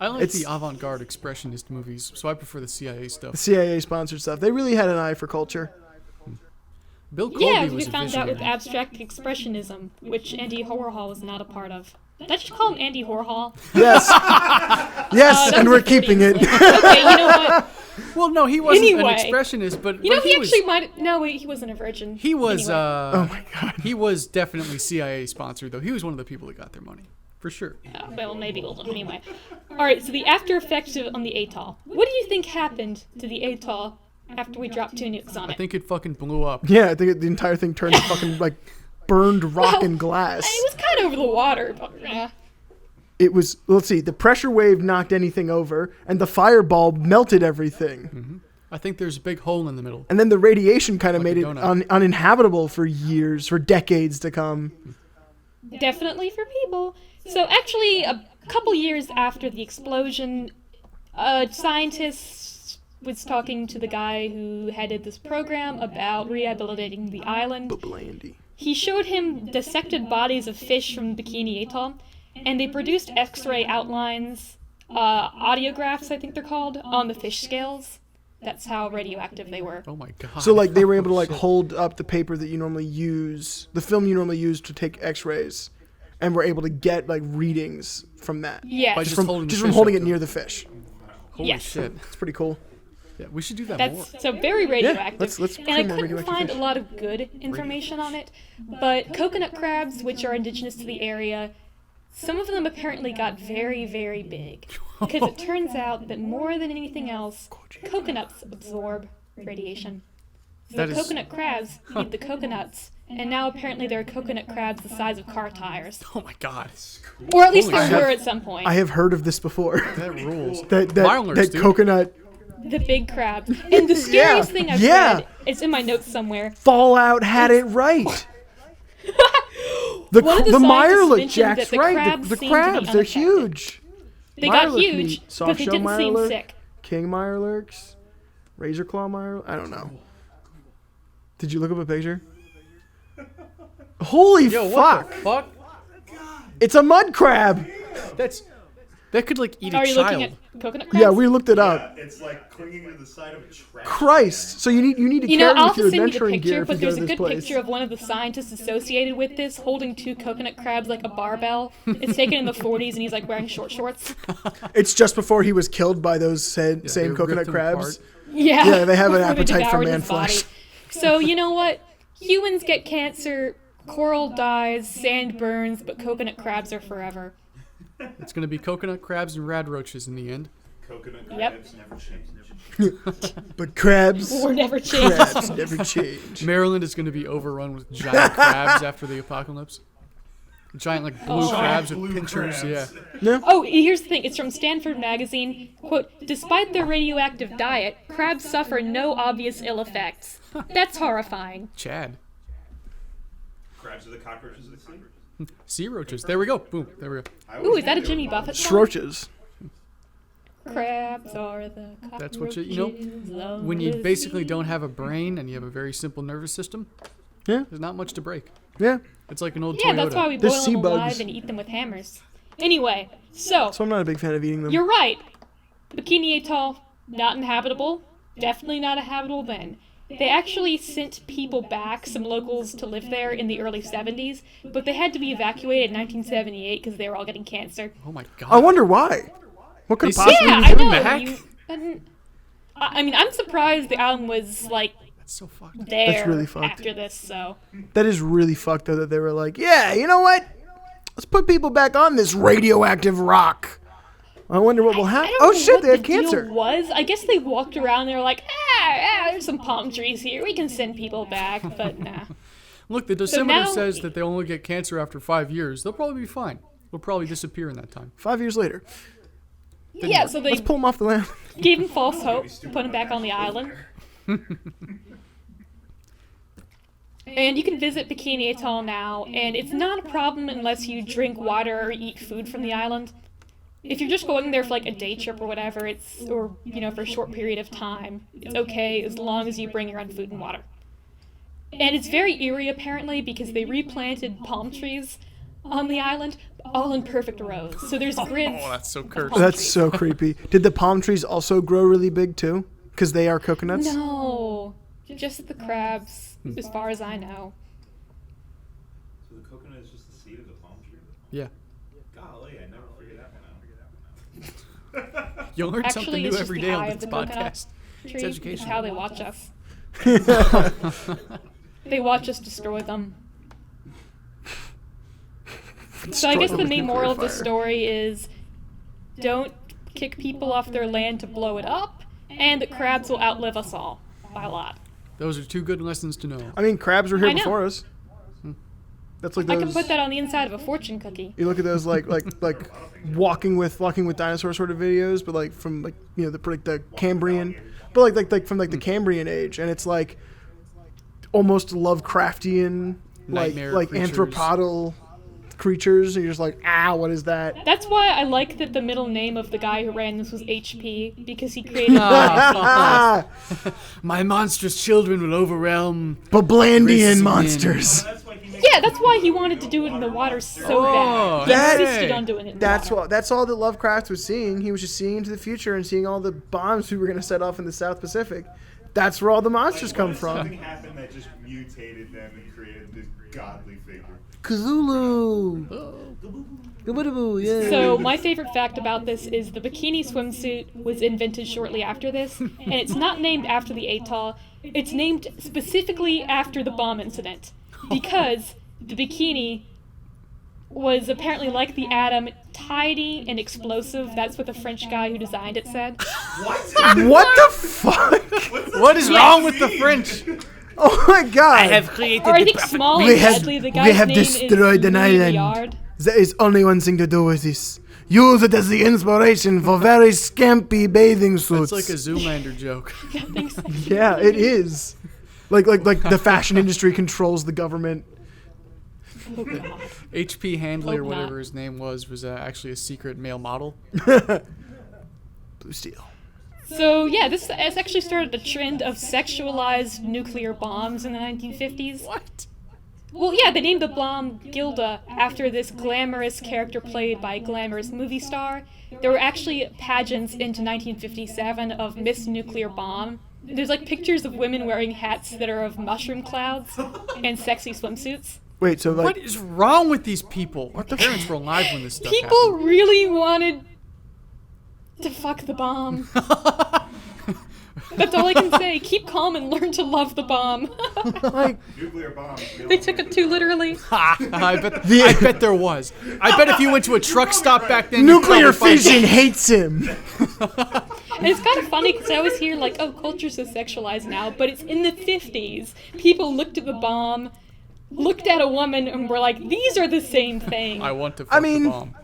Speaker 3: I like
Speaker 2: It's-
Speaker 3: the avant-garde expressionist movies, so I prefer the CIA
Speaker 2: The
Speaker 3: stuff.
Speaker 2: CIA sponsored stuff. They really had an eye for culture.
Speaker 3: Bill Colby
Speaker 1: Yeah,
Speaker 3: was
Speaker 1: we
Speaker 3: a
Speaker 1: found out with
Speaker 3: visionary.
Speaker 1: abstract expressionism, which Andy Warhol was not a part of. Did I just call him Andy Warhol?
Speaker 2: Yes, yes,
Speaker 1: That
Speaker 2: and
Speaker 1: was
Speaker 2: we're
Speaker 1: the
Speaker 2: keeping
Speaker 1: 40s.
Speaker 2: it.
Speaker 1: Okay, you know what?
Speaker 3: Well, no, he wasn't
Speaker 1: Anyway.
Speaker 3: an expressionist, but
Speaker 1: You know,
Speaker 3: but
Speaker 1: he actually
Speaker 3: was,
Speaker 1: might. No, wait, he wasn't a virgin.
Speaker 3: he was.
Speaker 1: Anyway.
Speaker 2: Oh my god.
Speaker 3: He was definitely CIA sponsored, though. He was one of the people that got their money, for sure.
Speaker 1: Well, maybe we'll anyway. All right, so the after effects on the atoll. What do you think happened to the atoll after we dropped 2 nukes on
Speaker 3: I
Speaker 1: it?
Speaker 3: think it fucking blew up.
Speaker 2: Yeah, I think the entire thing turned to fucking like burned rock and glass.
Speaker 1: It was kind of over the water, but
Speaker 2: It was. Let's see. The pressure wave knocked anything over, and the fireball melted everything.
Speaker 3: I think there's a big hole in the middle.
Speaker 2: And then the radiation kind of
Speaker 3: Like
Speaker 2: made
Speaker 3: a
Speaker 2: it
Speaker 3: donut.
Speaker 2: uninhabitable for years, for decades to come.
Speaker 1: definitely for people. So actually, a couple years after the explosion, a scientist was talking to the guy who headed this program about rehabilitating the island.
Speaker 2: Blandy.
Speaker 1: He showed him dissected bodies of fish from Bikini Atoll, and they produced X-ray outlines, audiographs, I think they're called, on the fish scales. That's how radioactive they were.
Speaker 3: Oh my god.
Speaker 2: So like they were able to like
Speaker 3: Shit.
Speaker 2: hold up the paper that you normally use, the film you normally use to take X-rays, and were able to get like readings from that.
Speaker 1: Yes.
Speaker 3: By
Speaker 2: Just
Speaker 3: Just
Speaker 2: from
Speaker 3: holding the
Speaker 2: just from
Speaker 3: fish
Speaker 2: holding
Speaker 3: up
Speaker 2: it
Speaker 3: to
Speaker 2: near
Speaker 3: it.
Speaker 2: the fish.
Speaker 3: Holy
Speaker 1: Yes.
Speaker 3: shit.
Speaker 2: It's pretty cool.
Speaker 3: Yeah, we should do that more.
Speaker 1: That's so very radioactive.
Speaker 2: let's
Speaker 1: and I
Speaker 2: create more
Speaker 1: couldn't
Speaker 2: radioactive
Speaker 1: find
Speaker 2: fish.
Speaker 1: a lot of good information on it, but coconut crabs, which are indigenous to the area, some of them apparently got very, very big. Because it turns out that more than anything else, coconuts absorb radiation. So
Speaker 3: That
Speaker 1: the
Speaker 3: is-
Speaker 1: coconut crabs eat the coconuts, and now apparently there are coconut crabs the size of car tires.
Speaker 3: Oh my god.
Speaker 1: Or at least
Speaker 3: Holy
Speaker 1: there
Speaker 3: shit.
Speaker 1: were at some point.
Speaker 2: I have heard of this before.
Speaker 3: That rules.
Speaker 2: that
Speaker 3: Milers,
Speaker 2: that
Speaker 3: dude.
Speaker 2: coconut
Speaker 1: The big crabs. And the scariest thing I've
Speaker 2: yeah.
Speaker 1: read, it's in my notes somewhere.
Speaker 2: Fallout had it right. The
Speaker 1: One of the
Speaker 2: the
Speaker 1: scientists
Speaker 2: Mirelurk
Speaker 1: mentioned
Speaker 2: Jack's
Speaker 1: that the
Speaker 2: right.
Speaker 1: crabs
Speaker 2: The
Speaker 1: seem to be
Speaker 2: crabs, they're
Speaker 1: unaffected.
Speaker 2: huge.
Speaker 1: They got
Speaker 2: Mirelurk
Speaker 1: huge,
Speaker 2: meat,
Speaker 1: but
Speaker 2: soft
Speaker 1: they
Speaker 2: shell
Speaker 1: didn't seem
Speaker 2: Mirelurk,
Speaker 1: sick.
Speaker 2: King Mirelurks, razor claw Mirelurk. I don't know. Did you look up a picture? Holy
Speaker 3: Yo,
Speaker 2: fuck!
Speaker 3: what the fuck?
Speaker 2: It's a mud crab.
Speaker 3: That's That could like eat
Speaker 1: Are
Speaker 3: a
Speaker 1: you looking
Speaker 3: child.
Speaker 1: at coconut crabs?
Speaker 2: Yeah, we looked it up.
Speaker 4: Yeah, it's like clinging to the side of a trash.
Speaker 2: Christ! So you need to
Speaker 1: You know,
Speaker 2: carry
Speaker 1: I'll
Speaker 2: with your
Speaker 1: have to send you the
Speaker 2: adventuring gear
Speaker 1: picture,
Speaker 2: if you
Speaker 1: but
Speaker 2: go
Speaker 1: there's
Speaker 2: to
Speaker 1: a
Speaker 2: this
Speaker 1: good
Speaker 2: place.
Speaker 1: picture of one of the scientists associated with this holding 2 coconut crabs like a barbell. It's taken in the 40s, and he's like wearing short shorts.
Speaker 2: It's just before he was killed by those same
Speaker 3: they
Speaker 2: coconut
Speaker 3: ripped him
Speaker 2: crabs.
Speaker 3: apart.
Speaker 2: Yeah, they have an
Speaker 1: before they
Speaker 2: appetite for
Speaker 1: devoured
Speaker 2: man
Speaker 1: his body.
Speaker 2: flesh.
Speaker 1: So you know what? Humans get cancer, coral dies, sand burns, but coconut crabs are forever.
Speaker 3: It's gonna be coconut crabs and rad roaches in the end.
Speaker 4: Coconut
Speaker 1: Yep.
Speaker 4: crabs never change.
Speaker 2: But crabs,
Speaker 1: Or never change.
Speaker 2: crabs never change.
Speaker 3: Maryland is gonna be overrun with giant crabs after the apocalypse. Giant like blue
Speaker 1: Oh.
Speaker 3: crabs
Speaker 4: Blue
Speaker 3: with pinchers.
Speaker 4: crabs.
Speaker 3: Yeah.
Speaker 1: Oh, here's the thing. It's from Stanford Magazine. Quote, despite their radioactive diet, crabs suffer no obvious ill effects. That's horrifying.
Speaker 3: Chad.
Speaker 4: Crabs are the cockroaches of the sea.
Speaker 3: Sea roaches. There we go. Boom. There we go.
Speaker 4: I
Speaker 1: Ooh,
Speaker 4: always
Speaker 1: is that a
Speaker 4: knew they
Speaker 1: Jimmy
Speaker 4: were
Speaker 1: Buffett song?
Speaker 2: Shroaches.
Speaker 1: Crabs are the cockroaches.
Speaker 3: That's what
Speaker 1: of
Speaker 3: When you
Speaker 1: the
Speaker 3: basically
Speaker 1: sea.
Speaker 3: don't have a brain and you have a very simple nervous system,
Speaker 2: Yeah,
Speaker 3: there's not much to break.
Speaker 2: yeah.
Speaker 3: It's like an old
Speaker 1: Yeah,
Speaker 3: Toyota.
Speaker 1: that's why we
Speaker 2: They're
Speaker 1: boil
Speaker 2: sea
Speaker 1: them
Speaker 2: bugs.
Speaker 1: alive and eat them with hammers. Anyway, so,
Speaker 2: So I'm not a big fan of eating them.
Speaker 1: you're right. Bikini Atoll, not inhabitable. Definitely not habitable then. They actually sent people back, some locals, to live there in the early 70s, but they had to be evacuated in 1978 because they were all getting cancer.
Speaker 3: Oh my god.
Speaker 2: I wonder why. What could
Speaker 3: They
Speaker 2: possibly
Speaker 1: Yeah,
Speaker 2: be
Speaker 1: I
Speaker 2: doing
Speaker 1: know.
Speaker 2: that?
Speaker 1: I mean, I'm surprised the album was, like,
Speaker 3: That's so fucked.
Speaker 1: there
Speaker 2: That's really fucked.
Speaker 1: after this, so.
Speaker 2: That is really fucked though that they were like, yeah, you know what? Let's put people back on this radioactive rock. I wonder what will
Speaker 1: I
Speaker 2: happen.
Speaker 1: don't
Speaker 2: Oh
Speaker 1: know
Speaker 2: shit,
Speaker 1: what
Speaker 2: they have
Speaker 1: the deal
Speaker 2: cancer.
Speaker 1: was. I guess they walked around. They're like, there's some palm trees here. We can send people back, but nah.
Speaker 3: Look, the
Speaker 1: So
Speaker 3: dosimeter
Speaker 1: now-
Speaker 3: says that they only get cancer after 5 years. They'll probably be fine. They'll probably disappear in that time.
Speaker 2: 5 years later,
Speaker 1: Yeah, so they
Speaker 2: let's pull them off the land.
Speaker 1: gave him false hope, put him back on the island. And you can visit Bikini Atoll now, and it's not a problem unless you drink water or eat food from the island. If you're just going there for like a day trip or whatever, or for a short period of time, it's okay as long as you bring your own food and water. And it's very eerie apparently because they replanted palm trees on the island, all in perfect rows. So there's grids.
Speaker 3: Oh, that's so cursed.
Speaker 1: palm
Speaker 2: That's
Speaker 1: trees.
Speaker 2: so creepy. Did the palm trees also grow really big too? Because they are coconuts?
Speaker 1: No, just the crabs, as far as I know.
Speaker 4: So the coconut is just the seed of the palm tree.
Speaker 3: Yeah.
Speaker 4: Golly, I never figured that one out.
Speaker 3: You'll learn something
Speaker 1: Actually,
Speaker 3: new
Speaker 1: it's just
Speaker 3: every
Speaker 1: the
Speaker 3: day
Speaker 1: eye
Speaker 3: on
Speaker 1: of
Speaker 3: this
Speaker 1: the coconut
Speaker 3: podcast.
Speaker 1: tree.
Speaker 3: It's
Speaker 1: It's
Speaker 3: educational.
Speaker 1: how they watch us. They watch us destroy them. So I guess the main moral of the story is don't kick people off their land to blow it up, and that crabs will outlive us all by a lot.
Speaker 3: Those are 2 good lessons to know.
Speaker 2: I mean, crabs were here
Speaker 1: I know.
Speaker 2: before us. That's like
Speaker 1: I
Speaker 2: those.
Speaker 1: can put that on the inside of a fortune cookie.
Speaker 2: You look at those like walking with dinosaur sort of videos, but like from the Cambrian, but like from the Cambrian age, and it's like almost Lovecraftian,
Speaker 3: Nightmare
Speaker 2: like
Speaker 3: creatures.
Speaker 2: anthropodal creatures, and you're just like, what is that?
Speaker 1: That's why I like that the middle name of the guy who ran this was HP, because he created
Speaker 2: Ah,
Speaker 3: My monstrous children will overwhelm.
Speaker 2: Bablandian
Speaker 3: Racing.
Speaker 2: monsters.
Speaker 4: That's why he makes
Speaker 1: Yeah, that's why he wanted to do it in the water so
Speaker 3: Oh,
Speaker 1: bad. He
Speaker 2: that-
Speaker 1: insisted on doing it in the water.
Speaker 2: That's all that Lovecraft was seeing. He was just seeing into the future and seeing all the bombs we were gonna set off in the South Pacific. That's where all the monsters come from.
Speaker 4: Something happened that just mutated them and created this godly figure.
Speaker 2: Cthulhu. Yeah.
Speaker 1: So my favorite fact about this is the bikini swimsuit was invented shortly after this, and it's not named after the atoll. It's named specifically after the bomb incident, because the bikini was apparently like the atom, tidy and explosive. That's what the French guy who designed it said.
Speaker 4: What?
Speaker 2: What the fuck?
Speaker 3: What is wrong with the French?
Speaker 2: Oh my god.
Speaker 3: created
Speaker 1: Or I think small
Speaker 2: We
Speaker 1: and
Speaker 2: have-
Speaker 1: deadly. The
Speaker 2: we
Speaker 1: guy's
Speaker 2: have
Speaker 1: name
Speaker 2: destroyed
Speaker 1: is
Speaker 2: an
Speaker 1: Louis
Speaker 2: island.
Speaker 1: Viard.
Speaker 2: There is only one thing to do with this. Use it as the inspiration for very scampy bathing suits.
Speaker 3: It's like a Zoolander joke.
Speaker 1: Thanks.
Speaker 2: Yeah, it is. Like the fashion industry controls the government.
Speaker 1: Oh, God.
Speaker 3: HP Handley or
Speaker 1: Hope
Speaker 3: whatever
Speaker 1: not.
Speaker 3: his name was actually a secret male model.
Speaker 2: Blue Steel.
Speaker 1: So yeah, this has actually started a trend of sexualized nuclear bombs in the 1950s.
Speaker 3: What?
Speaker 1: Well, yeah, they named the bomb Gilda after this glamorous character played by a glamorous movie star. There were actually pageants into 1957 of Miss Nuclear Bomb. There's like pictures of women wearing hats that are of mushroom clouds and sexy swimsuits.
Speaker 2: Wait, so like,
Speaker 3: What is wrong with these people? Our parents were alive when this stuff
Speaker 1: People
Speaker 3: happened.
Speaker 1: really wanted to fuck the bomb. That's all I can say. Keep calm and learn to love the bomb.
Speaker 2: like,
Speaker 4: Nuclear bombs.
Speaker 1: They took it too literally.
Speaker 3: I bet there was. I bet if you went to a truck stop back then, you'd
Speaker 2: nuclear
Speaker 3: probably find-
Speaker 2: fission hates him.
Speaker 1: And it's kind of funny because I always hear like, oh, culture's so sexualized now, but it's in the 50s. People looked at the bomb, looked at a woman, and were like, these are the same thing.
Speaker 3: I want to fuck
Speaker 2: mean,
Speaker 3: the bomb.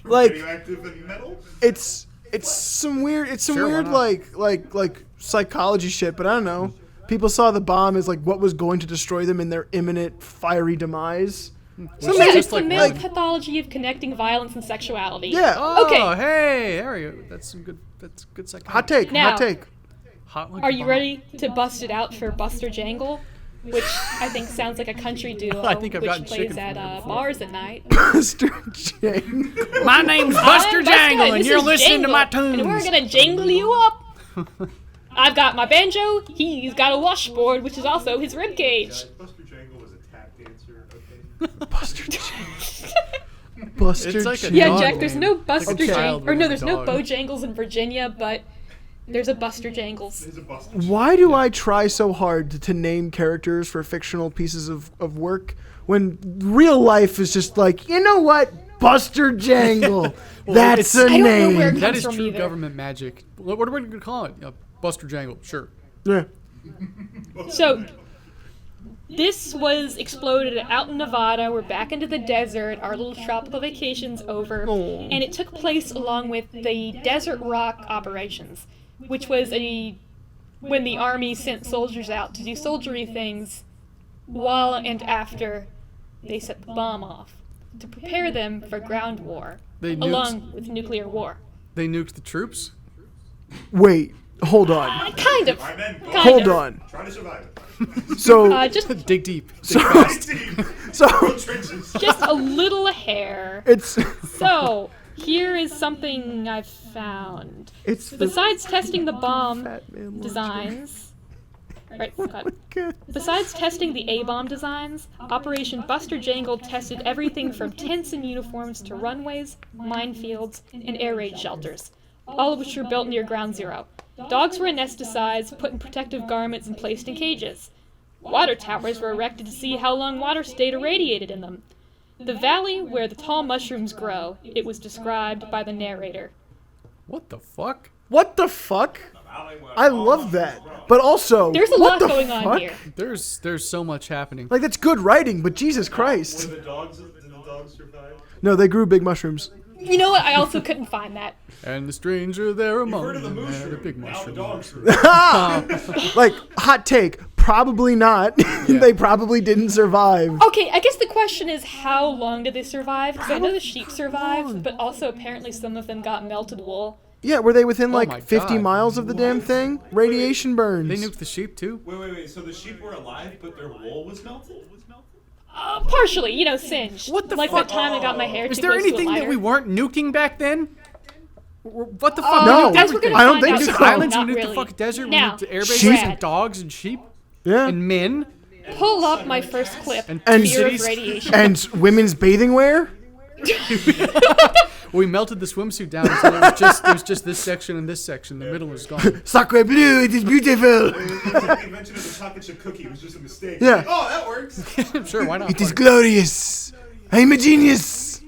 Speaker 2: Like,
Speaker 4: Radioactive and metal?
Speaker 2: it's some weird,
Speaker 3: Sure, why
Speaker 2: weird
Speaker 3: not?
Speaker 2: like psychology shit, but I don't know. People saw the bomb as like what was going to destroy them in their imminent fiery demise.
Speaker 1: Yeah,
Speaker 3: Just
Speaker 1: it's the
Speaker 3: like
Speaker 1: male
Speaker 3: women.
Speaker 1: pathology of connecting violence and sexuality.
Speaker 2: Yeah.
Speaker 3: Oh,
Speaker 1: Okay.
Speaker 3: hey, there you go. That's good psychology.
Speaker 2: Hot take.
Speaker 1: Now-
Speaker 2: hot take.
Speaker 3: Hot like
Speaker 1: Are
Speaker 3: a
Speaker 1: you
Speaker 3: bomb.
Speaker 1: ready to bust it out for Buster Jangle? Which I think sounds like a country duo,
Speaker 3: I think I've
Speaker 1: which
Speaker 3: gotten
Speaker 1: plays
Speaker 3: chicken
Speaker 1: at
Speaker 3: from there before.
Speaker 1: bars at night.
Speaker 2: Mr. Jane.
Speaker 3: My name's
Speaker 1: I'm
Speaker 3: Buster
Speaker 1: Buster,
Speaker 3: Jangle, and
Speaker 1: this
Speaker 3: you're
Speaker 1: is
Speaker 3: listening to
Speaker 1: Jangle,
Speaker 3: my tunes.
Speaker 1: And we're gonna jangle you up. I've got my banjo. He's got a washboard, which is also his rib cage.
Speaker 4: Buster Jangle was a tap dancer, okay?
Speaker 2: Buster Jane. Buster
Speaker 3: It's like a
Speaker 2: Jane.
Speaker 1: Yeah,
Speaker 3: dog
Speaker 1: Jack. There's
Speaker 3: name.
Speaker 1: no
Speaker 3: Like a
Speaker 1: Buster
Speaker 3: child
Speaker 1: Jangles, or
Speaker 3: with
Speaker 1: no,
Speaker 3: a
Speaker 1: there's no
Speaker 3: dog.
Speaker 1: Bojangles in Virginia, but there's a Buster Jangles.
Speaker 4: He's a Buster
Speaker 2: Why do I try so hard to name characters for fictional pieces of work when real life is just like, you know what? Buster Jangle. That's a
Speaker 1: I don't know where
Speaker 2: name.
Speaker 1: it
Speaker 3: That
Speaker 1: comes
Speaker 3: is
Speaker 1: from
Speaker 3: true
Speaker 1: either.
Speaker 3: government magic. What are we going to call it? Buster Jangle, sure.
Speaker 2: Yeah.
Speaker 1: So, this was exploded out in Nevada. We're back into the desert. Our little tropical vacation's over.
Speaker 2: Aw.
Speaker 1: And it took place along with the Desert Rock operations, which was when the army sent soldiers out to do soldiery things while and after they set the bomb off to prepare them for ground war,
Speaker 3: They
Speaker 1: along with nuclear war.
Speaker 3: They nuked the troops.
Speaker 2: Wait. Hold on.
Speaker 1: Kind of.
Speaker 4: My men,
Speaker 1: Kind
Speaker 2: Hold
Speaker 1: of.
Speaker 2: on.
Speaker 4: trying to survive it.
Speaker 2: So,
Speaker 1: Just
Speaker 3: Dig deep. Dig
Speaker 2: So-
Speaker 3: fast.
Speaker 4: Deep.
Speaker 2: so
Speaker 4: Trenches.
Speaker 1: just a little hair.
Speaker 2: it's
Speaker 1: So, here is something I've found.
Speaker 2: it's the
Speaker 1: Besides testing the bomb
Speaker 2: Fat Man launcher.
Speaker 1: designs, right, cut.
Speaker 2: Good.
Speaker 1: Besides testing the A-bomb designs, Operation Buster Jangle tested everything from tents and uniforms to runways, minefields, and air raid shelters, all of which were built near Ground Zero. Dogs were anesthetized, put in protective garments, and placed in cages. Water towers were erected to see how long water stayed irradiated in them. The valley where the tall mushrooms grow, it was described by the narrator.
Speaker 3: What the fuck?
Speaker 2: What the fuck? I love that. But also,
Speaker 1: There's a
Speaker 2: what
Speaker 1: lot
Speaker 2: the
Speaker 1: going on
Speaker 2: fuck?
Speaker 1: here.
Speaker 3: There's so much happening.
Speaker 2: Like, that's good writing, but Jesus Christ.
Speaker 4: Did the dogs survive?
Speaker 2: No, they grew big mushrooms.
Speaker 1: You know what? I also couldn't find that.
Speaker 3: And the stranger there among
Speaker 4: Heard of the
Speaker 3: them had a
Speaker 4: mushroom.
Speaker 3: big
Speaker 4: Now the
Speaker 3: mushroom.
Speaker 4: dogs
Speaker 2: Like, hot take, probably not. They probably didn't survive.
Speaker 1: Okay, I guess the question is how long did they survive? Because I know the sheep survived, but also apparently some of them got melted wool.
Speaker 2: Yeah, were they within
Speaker 3: my
Speaker 2: like 50
Speaker 3: God.
Speaker 2: miles of the damn thing? Radiation burns.
Speaker 3: They nuked the sheep too.
Speaker 4: Wait. So the sheep were alive, but their wool was melted?
Speaker 1: Partially, you know, singed.
Speaker 3: What the
Speaker 1: like
Speaker 3: fuck?
Speaker 1: that time I got my hair
Speaker 3: Is
Speaker 1: too
Speaker 3: there
Speaker 1: close to a
Speaker 3: anything that
Speaker 1: lighter.
Speaker 3: we weren't nuking back then? What the fuck?
Speaker 2: No.
Speaker 3: We nuked
Speaker 1: As we're
Speaker 3: everything.
Speaker 1: gonna
Speaker 2: I don't
Speaker 1: find
Speaker 2: think
Speaker 1: out
Speaker 2: so.
Speaker 3: We nuked
Speaker 1: soon,
Speaker 3: islands, we
Speaker 1: not
Speaker 3: nuked
Speaker 1: really.
Speaker 3: the fucking desert,
Speaker 1: Now,
Speaker 3: we nuked air bases
Speaker 2: Sheep.
Speaker 3: and dogs and sheep
Speaker 2: Yeah.
Speaker 3: and men.
Speaker 1: pull up my first clip.
Speaker 3: And
Speaker 1: Fear
Speaker 3: cities.
Speaker 1: of radiation.
Speaker 2: And women's bathing wear?
Speaker 3: We melted the swimsuit down until there was just this section and this section. The middle was gone.
Speaker 2: Sacre bleu, it is beautiful.
Speaker 4: The invention of the chocolate chip cookie was just a mistake.
Speaker 2: Yeah.
Speaker 4: Oh, that works.
Speaker 3: Sure, why not?
Speaker 2: It is glorious. I'm a genius.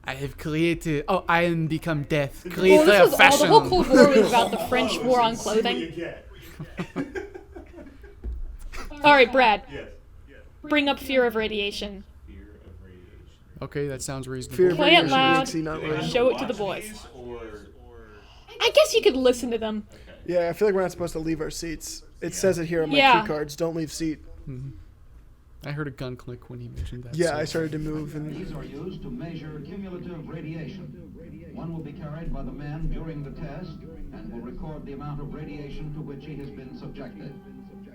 Speaker 3: I have created. Oh, I am become death.
Speaker 1: Well,
Speaker 3: Creator
Speaker 1: this
Speaker 3: of
Speaker 1: was all, the
Speaker 3: fashion.
Speaker 1: whole Cold War was about the French
Speaker 4: Oh,
Speaker 1: war on
Speaker 4: see what you
Speaker 1: clothing.
Speaker 4: get.
Speaker 1: All right, Brad,
Speaker 4: Yes.
Speaker 1: bring up fear of radiation.
Speaker 4: Fear of radiation.
Speaker 3: Okay, that sounds reasonable.
Speaker 2: Fear of
Speaker 1: Play it
Speaker 2: radiation,
Speaker 1: loud.
Speaker 2: Dixie, not mine.
Speaker 1: Show it to the boys. I guess you could listen to them.
Speaker 2: Yeah, I feel like we're not supposed to leave our seats. It says it here on my
Speaker 1: Yeah.
Speaker 2: cue cards. Don't leave seat.
Speaker 3: I heard a gun click when he mentioned that.
Speaker 2: Yeah,
Speaker 3: so-
Speaker 2: I started to move and
Speaker 5: These are used to measure cumulative radiation. One will be carried by the man during the test and will record the amount of radiation to which he has been subjected.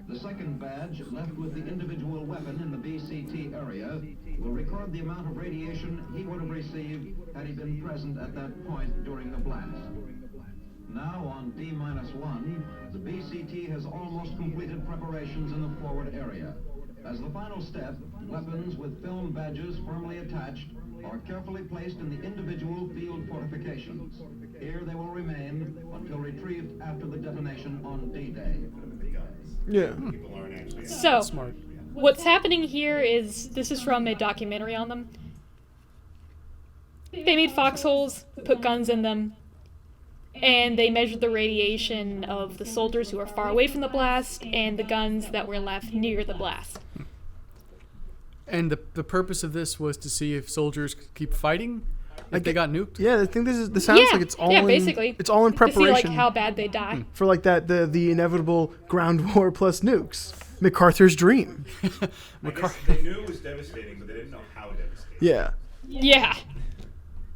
Speaker 5: The second badge, left with the individual weapon in the BCT area, will record the amount of radiation he would have received had he been present at that point during the blast. Now on D-1, the BCT has almost completed preparations in the forward area. As the final step, weapons with film badges firmly attached are carefully placed in the individual field fortifications. Here they will remain until retrieved after the detonation on D-Day.
Speaker 2: Yeah.
Speaker 4: People aren't actually.
Speaker 1: So,
Speaker 3: Smart.
Speaker 1: what's happening here is, this is from a documentary on them. They made foxholes, put guns in them, and they measured the radiation of the soldiers who were far away from the blast and the guns that were left near the blast.
Speaker 3: And the purpose of this was to see if soldiers could keep fighting if they got nuked.
Speaker 2: Yeah, I think this sounds like it's all
Speaker 1: basically.
Speaker 2: it's all in
Speaker 1: To see,
Speaker 2: preparation
Speaker 1: like, how bad they die.
Speaker 2: for like the inevitable ground war plus nukes. MacArthur's dream.
Speaker 4: I guess they knew it was devastating, but they didn't know how devastating.
Speaker 2: Yeah.
Speaker 1: Yeah.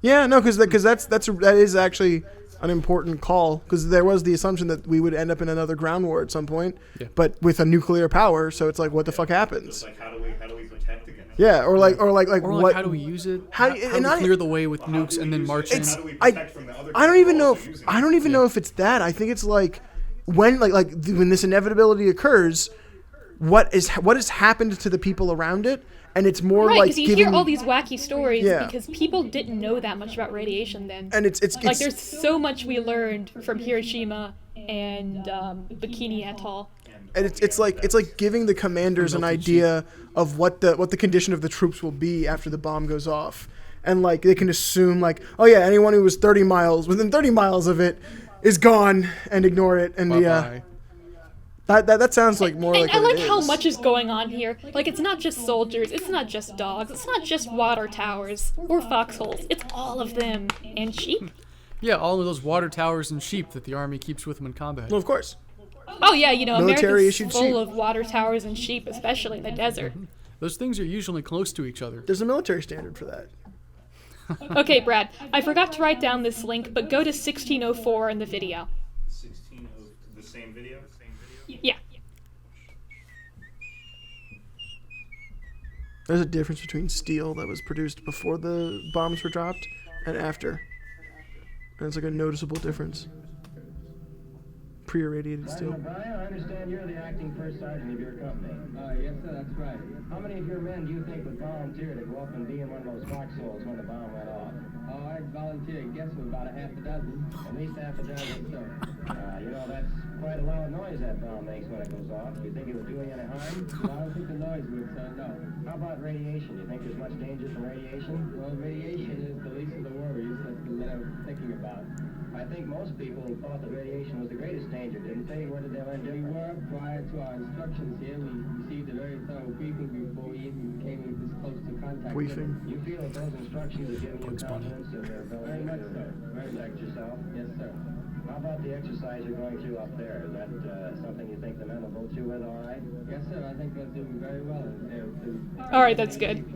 Speaker 2: Yeah, no, because that is actually an important call, because there was the assumption that we would end up in another ground war at some point, but with a nuclear power. So it's like, what the fuck happens?
Speaker 4: It's like, how do we protect against it?
Speaker 2: Yeah, or like
Speaker 3: Or
Speaker 2: what?
Speaker 3: how do we use it?
Speaker 2: How-
Speaker 3: How
Speaker 2: and
Speaker 3: do
Speaker 2: I-
Speaker 3: we clear the way with nukes and then march in?
Speaker 4: How do we
Speaker 2: I
Speaker 4: protect from the other
Speaker 2: I don't
Speaker 4: people
Speaker 2: even know
Speaker 4: also
Speaker 2: if
Speaker 4: using
Speaker 2: I
Speaker 4: it?
Speaker 2: don't even know if it's that. I think it's like when when this inevitability occurs, what has happened to the people around it, and it's more
Speaker 1: Right,
Speaker 2: like
Speaker 1: because you
Speaker 2: giving.
Speaker 1: hear all these wacky stories
Speaker 2: Yeah.
Speaker 1: because people didn't know that much about radiation then.
Speaker 2: and it's
Speaker 1: Like, there's so much we learned from Hiroshima and Bikini Atoll.
Speaker 2: and it's like giving the commanders an idea of what the condition of the troops will be after the bomb goes off, and like they can assume like, oh yeah, anyone who was within 30 miles of it is gone, and ignore it, and
Speaker 3: Bye-bye.
Speaker 2: that sounds like more
Speaker 1: And
Speaker 2: like
Speaker 1: I
Speaker 2: what
Speaker 1: like
Speaker 2: it
Speaker 1: how
Speaker 2: is.
Speaker 1: much is going on here. Like, it's not just soldiers, it's not just dogs, it's not just water towers or foxholes. It's all of them. And sheep.
Speaker 3: Yeah, all of those water towers and sheep that the army keeps with them in combat.
Speaker 2: Well, of course.
Speaker 1: Oh yeah, you know,
Speaker 2: Military
Speaker 1: America's
Speaker 2: issued
Speaker 1: full
Speaker 2: sheep.
Speaker 1: of water towers and sheep, especially in the desert.
Speaker 3: Those things are usually close to each other.
Speaker 2: There's a military standard for that.
Speaker 1: Okay, Brad, I forgot to write down this link, but go to 1604 in the video.
Speaker 4: 16 of the same video.
Speaker 1: Yeah.
Speaker 2: There's a difference between steel that was produced before the bombs were dropped and after. And it's like a noticeable difference. Pre-irradiated steel.
Speaker 6: Brian, I understand you're the acting first sergeant of your company. Yes, sir, that's right. How many of your men do you think would volunteer to go up and be in one of those foxholes when the bomb went off? Oh, I'd volunteer, guess with about a half a dozen. At least half a dozen, sir. You know, that's quite a loud noise that bomb makes when it goes off. Do you think it would do any harm? I don't think the noise would, sir, no. How about radiation? Do you think there's much danger from radiation? Well, radiation is the least of the worries that I'm thinking about. I think most people thought that radiation was the greatest danger, didn't they? What did they learn? We were, prior to our instructions here, we received a very thorough briefing before we even came this close to contact.
Speaker 2: Briefing.
Speaker 6: You feel that those instructions are giving you
Speaker 3: Bugs Bunny.
Speaker 6: confidence in their ability? Very much so. Protect yourself? Yes, sir. How about the exercise you're going through up there? Is that something you think the men will go through with all right? Yes, sir. I think they're doing very well.
Speaker 1: Alright, that's good.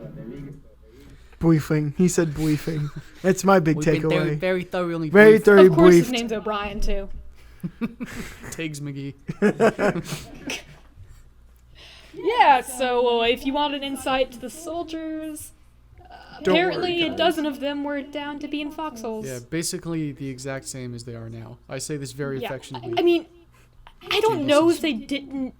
Speaker 2: Briefing. He said briefing. That's my big takeaway.
Speaker 3: Very thoroughly
Speaker 2: Very
Speaker 3: briefed.
Speaker 2: thoroughly
Speaker 1: Of course, his
Speaker 2: briefed.
Speaker 1: name's O'Brien, too.
Speaker 3: Tiggs McGee.
Speaker 1: Yeah, so if you want an insight to the soldiers,
Speaker 2: Don't
Speaker 1: apparently
Speaker 2: worry,
Speaker 1: a
Speaker 2: guys.
Speaker 1: dozen of them were down to be in foxholes.
Speaker 3: Yeah, basically the exact same as they are now. I say this very
Speaker 1: Yeah.
Speaker 3: affectionately.
Speaker 1: I mean, I don't know if they didn't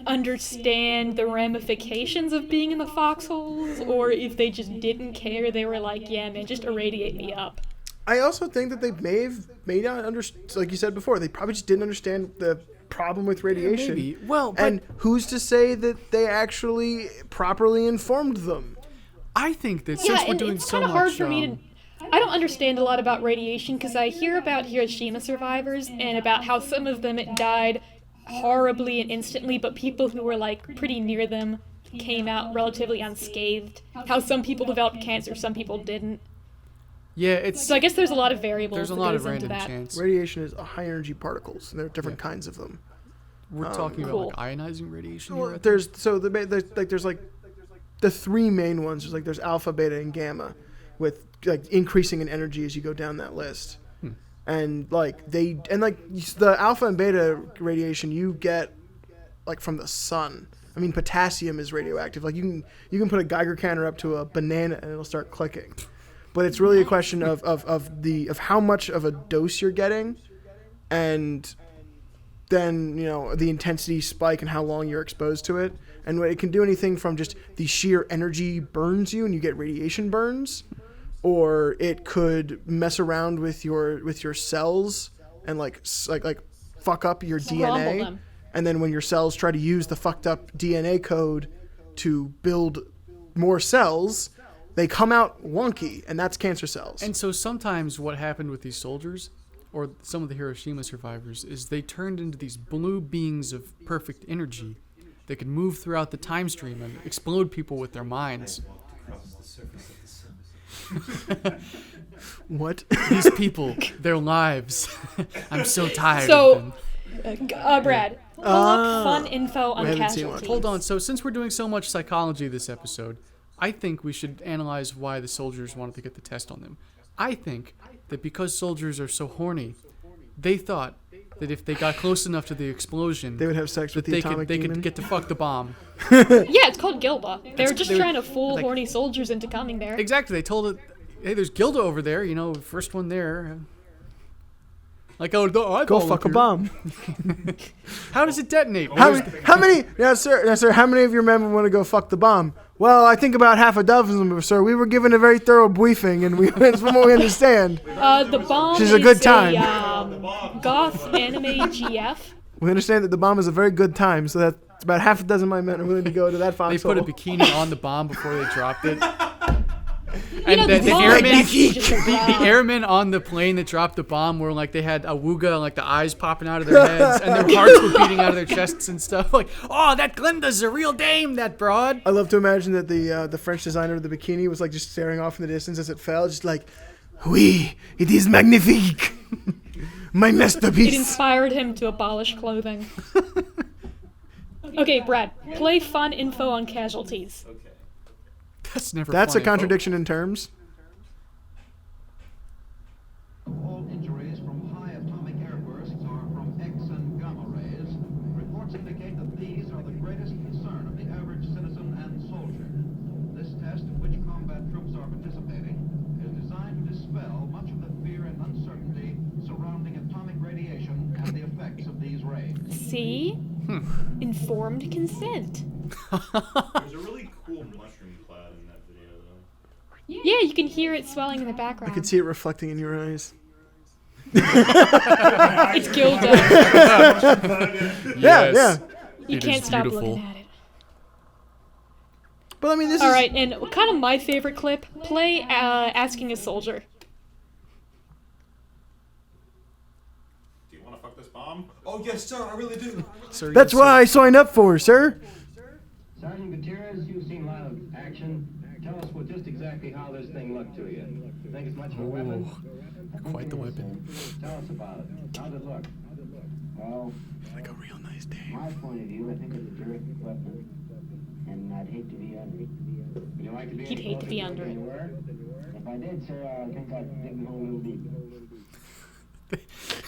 Speaker 1: understand the ramifications of being in the foxholes, or if they just didn't care. They were like, yeah, man, just irradiate me up.
Speaker 2: I also think that they may not understand, like you said before, they probably just didn't understand the problem with radiation.
Speaker 3: Maybe. Well, but
Speaker 2: And who's to say that they actually properly informed them?
Speaker 3: I think that
Speaker 1: Yeah,
Speaker 3: since we're
Speaker 1: and
Speaker 3: doing
Speaker 1: it's
Speaker 3: so
Speaker 1: kind of
Speaker 3: much,
Speaker 1: hard for me to. I don't understand a lot about radiation because I hear about Hiroshima survivors and about how some of them died horribly and instantly, but people who were like pretty near them came out relatively unscathed. How some people developed cancer, some people didn't.
Speaker 3: yeah, it's
Speaker 1: So I guess there's a lot of variables
Speaker 3: there's a
Speaker 1: that
Speaker 3: lot
Speaker 1: goes
Speaker 3: of random
Speaker 1: into that.
Speaker 3: chance.
Speaker 2: Radiation is high energy particles, and there are different kinds of them.
Speaker 3: We're talking
Speaker 1: Cool.
Speaker 3: about like ionizing radiation.
Speaker 2: Well,
Speaker 3: here, I think?
Speaker 2: there's the three main ones. There's alpha, beta, and gamma, with like increasing in energy as you go down that list. And the alpha and beta radiation you get like from the sun. I mean, potassium is radioactive. Like you can put a Geiger counter up to a banana and it'll start clicking. But it's really a question of how much of a dose you're getting, and then the intensity spike and how long you're exposed to it. And it can do anything from just the sheer energy burns you and you get radiation burns, or it could mess around with your cells and like fuck up your DNA.
Speaker 1: Them.
Speaker 2: And then when your cells try to use the fucked up DNA code to build more cells, they come out wonky, and that's cancer cells.
Speaker 3: And so sometimes what happened with these soldiers, or some of the Hiroshima survivors, is they turned into these blue beings of perfect energy that could move throughout the time stream and explode people with their minds.
Speaker 4: Across the surface of the sun.
Speaker 2: What?
Speaker 3: These people, their lives. I'm so tired of
Speaker 1: So,
Speaker 3: them.
Speaker 1: Brad, pull up fun info on
Speaker 2: haven't seen
Speaker 1: casualties.
Speaker 2: one.
Speaker 3: Hold on. So since we're doing so much psychology this episode, I think we should analyze why the soldiers wanted to get the test on them. I think that because soldiers are so horny, they thought that if they got close enough to the explosion,
Speaker 2: They would have sex with
Speaker 3: that
Speaker 2: the
Speaker 3: they
Speaker 2: atomic
Speaker 3: could
Speaker 2: demon.
Speaker 3: get to fuck the bomb.
Speaker 1: Yeah, it's called Gilda. They're just
Speaker 3: they were-
Speaker 1: trying to fool
Speaker 3: like-
Speaker 1: horny soldiers into coming there.
Speaker 3: Exactly. They told it, hey, there's Gilda over there. First one there. Like, I
Speaker 2: Go fuck a bomb.
Speaker 3: How does it detonate?
Speaker 2: How many? Yes, sir. Yes, sir. How many of your men want to go fuck the bomb? Well, I think about half a dozen of them, sir. We were given a very thorough briefing, and that's from what we understand.
Speaker 1: The bomb
Speaker 2: She's
Speaker 1: is
Speaker 2: a good time.
Speaker 1: Goth anime GF.
Speaker 2: We understand that the bomb is a very good time, so that's about half a dozen of my men are willing to go to that
Speaker 3: They
Speaker 2: foxhole.
Speaker 3: put a bikini on the bomb before they dropped it.
Speaker 1: You know,
Speaker 3: And the
Speaker 1: bomb
Speaker 3: airmen,
Speaker 1: is actually just a
Speaker 3: the
Speaker 1: rock.
Speaker 3: airmen on the plane that dropped the bomb were like, they had awooga, like the eyes popping out of their heads, and their hearts were beating out of their chests and stuff. Like, oh, that Glinda's a real dame, that broad.
Speaker 2: I love to imagine that the French designer of the bikini was like just staring off in the distance as it fell, just like, oui, it is magnifique, my
Speaker 1: It
Speaker 2: masterpiece.
Speaker 1: inspired him to abolish clothing. Okay, Brad, play fun info on casualties.
Speaker 4: Okay.
Speaker 3: That's never.
Speaker 2: That's a
Speaker 3: fun info.
Speaker 2: contradiction in terms.
Speaker 5: All injuries from high atomic airbursts are from X and gamma rays. Reports indicate that these are the greatest concern of the average citizen and soldier. This test, in which combat troops are participating, is designed to dispel much of the fear and uncertainty surrounding atomic radiation and the effects of these rays.
Speaker 1: See? Informed consent.
Speaker 4: There's a really cool mushroom cloud in that video, though.
Speaker 1: Yeah, you can hear it swelling in the background.
Speaker 2: I could see it reflecting in your eyes.
Speaker 1: It's Gilda.
Speaker 2: Yeah.
Speaker 1: You
Speaker 3: It
Speaker 1: can't
Speaker 3: is
Speaker 1: stop
Speaker 3: beautiful.
Speaker 1: looking at it.
Speaker 2: But I mean, this
Speaker 1: All
Speaker 2: is
Speaker 1: right, and kind of my favorite clip, play asking a soldier.
Speaker 4: Do you want to fuck this bomb? Oh, yes, sir, I really do.
Speaker 3: Sir,
Speaker 2: That's
Speaker 3: yes,
Speaker 2: what I signed up for, sir.
Speaker 6: Sergeant Gutierrez, you've seen a lot of action. Tell us just exactly how this thing looked to you. Think it's much of a weapon?
Speaker 3: Quite the weapon.
Speaker 6: Tell us about it. How'd it look? Well,
Speaker 2: Like a real nice day.
Speaker 6: my point of view, I think it's a terrific weapon. And I'd hate to be under it. Would you like to be
Speaker 1: He'd hate to be under it.
Speaker 6: If I did, sir, I think I'd dig the hole a little deeper.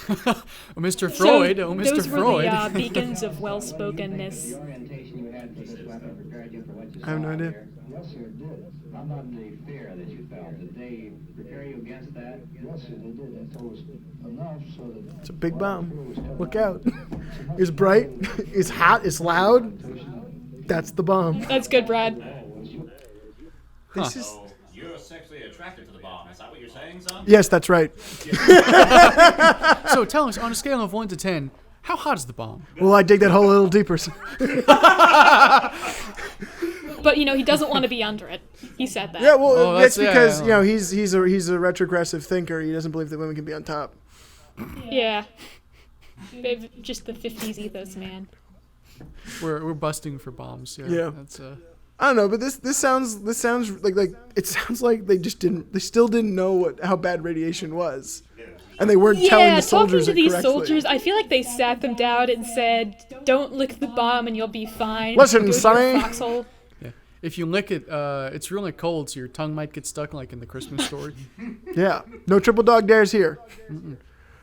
Speaker 3: Oh, Mr. Freud. Oh, Mr.
Speaker 1: Those
Speaker 3: Freud.
Speaker 1: were the beacons of well-spokenness.
Speaker 6: The orientation you had for this weapon prepared you for what you saw
Speaker 2: I have no
Speaker 6: out
Speaker 2: idea.
Speaker 6: there? Yes, sir, it did. How about the fear that you felt? Did they prepare you against that? Yes, sir, they did. They told us enough so that...
Speaker 2: It's a big bomb. Look out. It's bright. It's hot. It's loud. That's the bomb.
Speaker 1: That's good, Brad.
Speaker 2: This is.
Speaker 4: So, you're sexually attracted to the bomb. Is that what you're saying, son?
Speaker 2: Yes, that's right.
Speaker 3: So tell us, on a scale of 1 to 10, how hot is the bomb?
Speaker 2: Well, I dig that hole a little deeper.
Speaker 1: But, he doesn't want to be under it. He said that.
Speaker 2: Yeah, well,
Speaker 3: Oh,
Speaker 2: that's
Speaker 3: that's-
Speaker 2: because
Speaker 3: yeah.
Speaker 2: he's a retrogressive thinker. He doesn't believe that women can be on top.
Speaker 1: Yeah. Just the 50s ethos, man.
Speaker 3: We're busting for bombs. Yeah.
Speaker 2: Yeah.
Speaker 3: That's
Speaker 2: I don't know, but this sounds like it sounds like they still didn't know how bad radiation was, and they weren't telling
Speaker 1: Yeah,
Speaker 2: the
Speaker 1: talking
Speaker 2: soldiers
Speaker 1: to
Speaker 2: it
Speaker 1: these
Speaker 2: correctly.
Speaker 1: soldiers, I feel like they sat them down and said, "Don't lick the bomb, and you'll be fine.
Speaker 2: Listen,
Speaker 1: Go to your
Speaker 2: Sonny."
Speaker 1: foxhole."
Speaker 3: yeah. If you lick it, it's really cold, so your tongue might get stuck, like in the Christmas story.
Speaker 2: Yeah, no triple dog dares here.